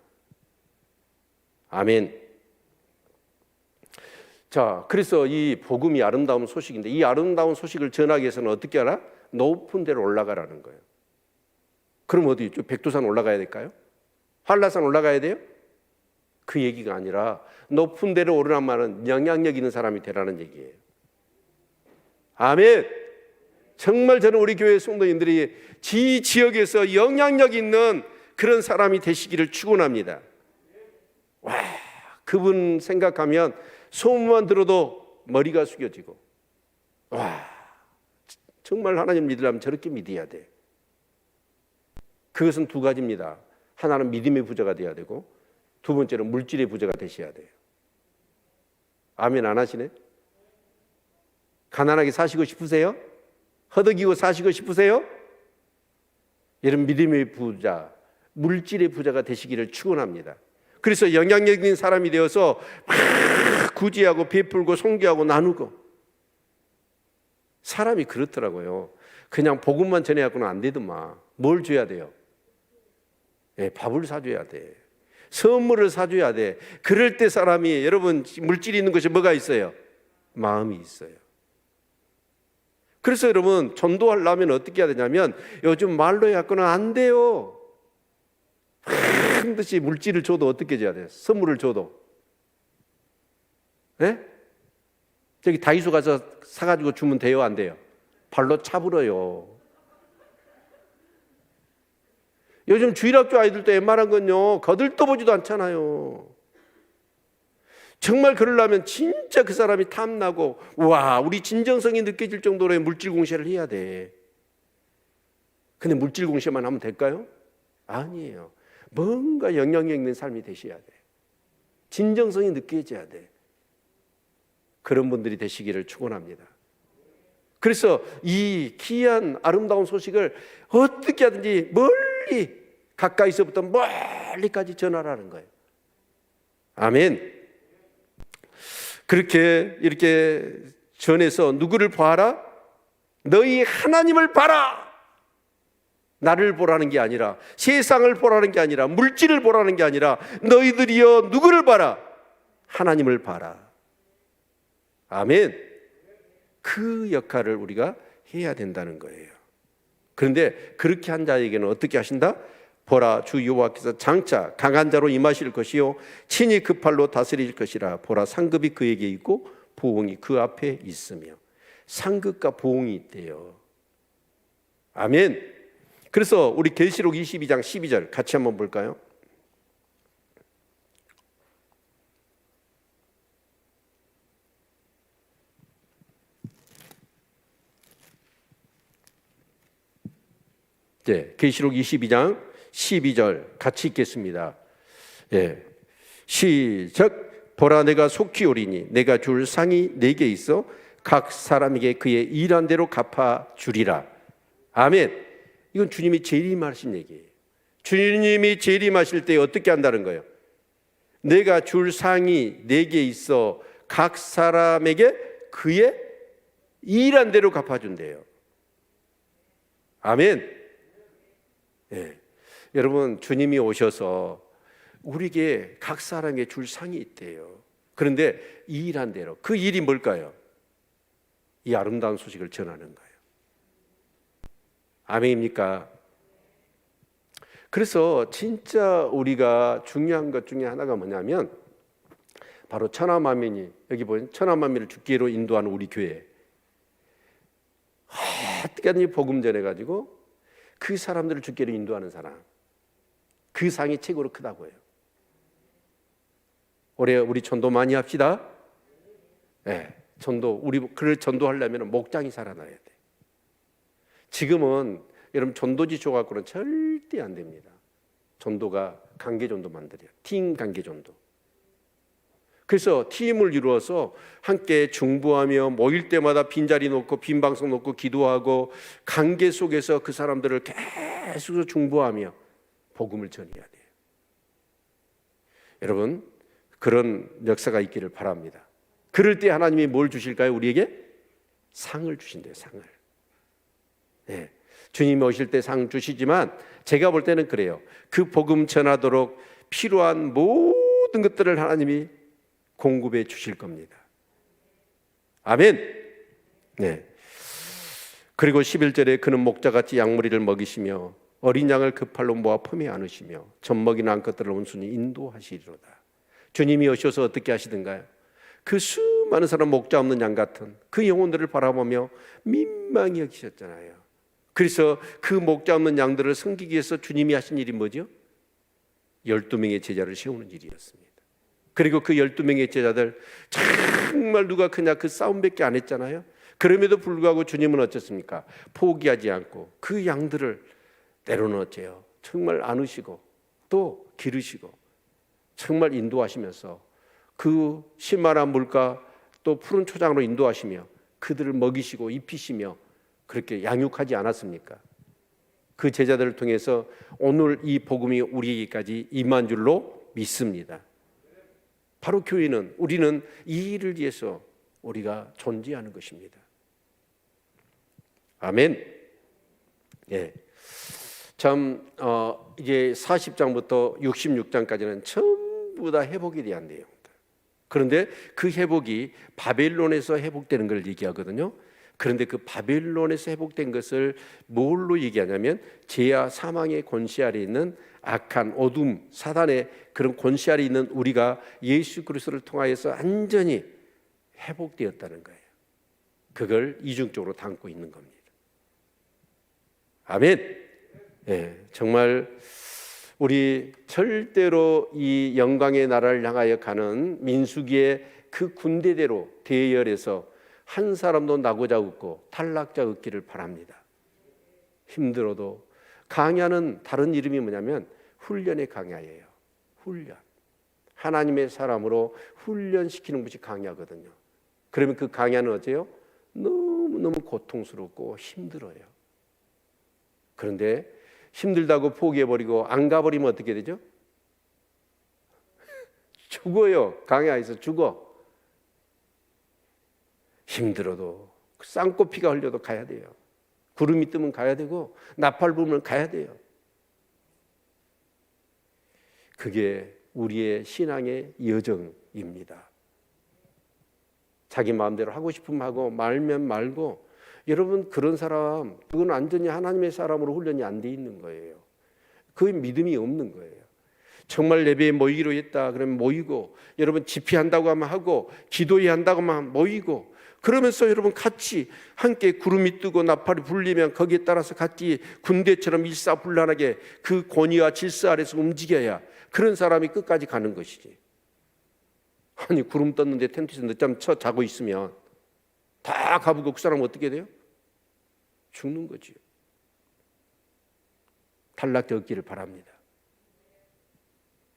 아멘. 자, 그래서 이 복음이 아름다운 소식인데 이 아름다운 소식을 전하기 위해서는 어떻게 하라? 높은 데로 올라가라는 거예요. 그럼 어디 있죠? 백두산 올라가야 될까요? 한라산 올라가야 돼요? 그 얘기가 아니라 높은 데로 오르란 말은 영향력 있는 사람이 되라는 얘기예요. 아멘. 정말 저는 우리 교회 성도님들이 지역에서 영향력 있는 그런 사람이 되시기를 축원합니다. 와, 그분 생각하면 소문만 들어도 머리가 숙여지고, 와, 정말 하나님 믿으려면 저렇게 믿어야 돼. 그것은 두 가지입니다. 하나는 믿음의 부자가 돼야 되고 두 번째는 물질의 부자가 되셔야 돼요. 아멘 안 하시네? 가난하게 사시고 싶으세요? 허덕이고 사시고 싶으세요? 여러분, 믿음의 부자, 물질의 부자가 되시기를 축원합니다. 그래서 영향력 있는 사람이 되어서 막 구제하고 베풀고 송교하고 나누고. 사람이 그렇더라고요. 그냥 복음만 전해갖고는 안 되더만. 뭘 줘야 돼요? 네, 밥을 사줘야 돼. 선물을 사줘야 돼. 그럴 때 사람이, 여러분, 물질이 있는 것이 뭐가 있어요? 마음이 있어요. 그래서 여러분, 전도하려면 어떻게 해야 되냐면 요즘 말로 해갖고는 안 돼요. 힘듯이 물질을 줘도 어떻게 줘야 돼요? 선물을 줘도. 네? 저기 다이소 가서 사가지고 주면 돼요? 안 돼요? 발로 차불어요. 요즘 주일학교 아이들도 웬만한 건요, 거들떠보지도 않잖아요. 정말 그러려면 진짜 그 사람이 탐나고, 와, 우리 진정성이 느껴질 정도로의 물질 공시를 해야 돼. 근데 물질 공시만 하면 될까요? 아니에요. 뭔가 영향력 있는 삶이 되셔야 돼. 진정성이 느껴져야 돼. 그런 분들이 되시기를 축원합니다. 그래서 이 귀한 아름다운 소식을 어떻게 하든지 멀리, 가까이서부터 멀리까지 전하라는 거예요. 아멘. 그렇게 이렇게 전해서 누구를 봐라? 너희 하나님을 봐라. 나를 보라는 게 아니라, 세상을 보라는 게 아니라, 물질을 보라는 게 아니라, 너희들이여 누구를 봐라? 하나님을 봐라. 아멘. 그 역할을 우리가 해야 된다는 거예요. 그런데 그렇게 한 자에게는 어떻게 하신다? 보라, 주 여호와께서 장차 강한 자로 임하실 것이요 친히 그 팔로 다스릴 것이라. 보라, 상급이 그에게 있고 부흥이 그 앞에 있으며. 상급과 보응이 있대요. 아멘. 그래서 우리 계시록 22장 12절 같이 한번 볼까요? 네, 계시록 22장 12절 같이 읽겠습니다. 예, 시작. 보라, 내가 속히 오리니 내가 줄 상이 내게 있어 각 사람에게 그의 일한 대로 갚아 주리라. 아멘. 이건 주님이 재림하신 얘기예요. 주님이 재림하실 때 어떻게 한다는 거예요? 내가 줄 상이 내게 있어 각 사람에게 그의 일한 대로 갚아준대요. 아멘. 예. 여러분, 주님이 오셔서 우리에게 각 사람에게 줄 상이 있대요. 그런데 이 일한 대로, 그 일이 뭘까요? 이 아름다운 소식을 전하는 거예요. 아멘입니까? 그래서 진짜 우리가 중요한 것 중에 하나가 뭐냐면 바로 천하만민이, 여기 보면 천하만민을 죽기로 인도하는 우리 교회, 어떻게든지 복음 전해가지고 그 사람들을 죽기로 인도하는 사람, 그 상이 최고로 크다고 해요. 올해 우리 전도 많이 합시다. 네, 전도, 우리 그를 전도하려면 목장이 살아나야 돼. 지금은 여러분 전도지 줘갖고는 절대 안 됩니다. 전도가 관계전도 만들어요. 팀 관계전도. 그래서 팀을 이루어서 함께 중보하며 모일 때마다 빈자리 놓고 빈 방송 놓고 기도하고 관계 속에서 그 사람들을 계속 중보하며 복음을 전해야 돼요. 여러분, 그런 역사가 있기를 바랍니다. 그럴 때 하나님이 뭘 주실까요? 우리에게 상을 주신대요. 상을. 네. 주님이 오실 때 상 주시지만 제가 볼 때는 그래요. 그 복음 전하도록 필요한 모든 것들을 하나님이 공급해 주실 겁니다. 아멘. 네. 그리고 11절에 그는 목자같이 양무리를 먹이시며 어린 양을 그 팔로 모아 품에 안으시며 젖먹이는 암컷들을 온순히 인도하시리로다. 주님이 오셔서 어떻게 하시던가요? 그 수많은 사람 목자 없는 양 같은 그 영혼들을 바라보며 민망히 여기셨잖아요. 그래서 그 목자 없는 양들을 섬기기 위해서 주님이 하신 일이 뭐죠? 12명의 제자를 세우는 일이었습니다. 그리고 그 12명의 제자들 정말 누가 크냐 그 싸움밖에 안 했잖아요. 그럼에도 불구하고 주님은 어쩌습니까? 포기하지 않고 그 양들을 내려놓았죠. 정말 안으시고 또 기르시고 정말 인도하시면서 그 신만한 물가 또 푸른 초장으로 인도하시며 그들을 먹이시고 입히시며 그렇게 양육하지 않았습니까? 그 제자들을 통해서 오늘 이 복음이 우리에게까지 임한 줄로 믿습니다. 바로 교회는, 우리는 이 일을 위해서 우리가 존재하는 것입니다. 아멘. 예. 참 이제 40장부터 66장까지는 전부 다 회복에 대한 내용입니다. 그런데 그 회복이 바벨론에서 회복되는 걸 얘기하거든요. 그런데 그 바벨론에서 회복된 것을 뭘로 얘기하냐면 죄와 사망의 권세 아래 있는 악한 어둠, 사단의 그런 권세 아래 있는 우리가 예수 그리스도를 통하여서 완전히 회복되었다는 거예요. 그걸 이중적으로 담고 있는 겁니다. 아멘. 네, 정말 우리 절대로 이 영광의 나라를 향하여 가는 민수기의 그 군대대로 대열해서 한 사람도 나고자 없고 탈락자 없기를 바랍니다. 힘들어도 강야는 다른 이름이 뭐냐면 훈련의 강야예요. 훈련. 하나님의 사람으로 훈련시키는 것이 강야거든요. 그러면 그 강야는 어째요? 너무너무 고통스럽고 힘들어요. 그런데 힘들다고 포기해버리고 안 가버리면 어떻게 되죠? 죽어요. 강야에서 죽어. 힘들어도 쌍코피가 흘려도 가야 돼요. 구름이 뜨면 가야 되고 나팔 불면 가야 돼요. 그게 우리의 신앙의 여정입니다. 자기 마음대로 하고 싶으면 하고 말면 말고, 여러분 그런 사람, 그건 완전히 하나님의 사람으로 훈련이 안 돼 있는 거예요. 그 믿음이 없는 거예요. 정말 예배에 모이기로 했다 그러면 모이고, 여러분 집회한다고 하면 하고, 기도해야 한다고 하면 모이고, 그러면서 여러분 같이 함께 구름이 뜨고 나팔이 불리면 거기에 따라서 같이 군대처럼 일사불란하게 그 권위와 질서 아래서 움직여야 그런 사람이 끝까지 가는 것이지. 아니 구름 떴는데 텐트에서 늦잠 쳐 자고 있으면 다 가보고 그 사람은 어떻게 돼요? 죽는 거지요. 탈락되었기를 바랍니다.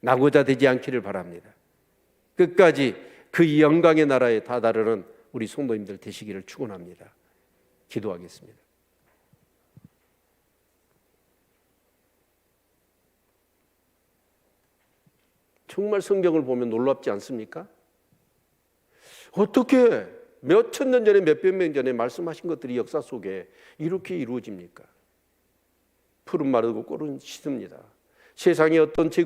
낙오자 되지 않기를 바랍니다. 끝까지 그 영광의 나라에 다다르는 우리 성도님들 되시기를 축원합니다. 기도하겠습니다. 정말 성경을 보면 놀랍지 않습니까? 어떻게 몇천 년 전에 몇백 년 전에 말씀하신 것들이 역사 속에 이렇게 이루어집니까? 푸른 마르고 꼴은 시듭니다. 세상에 어떤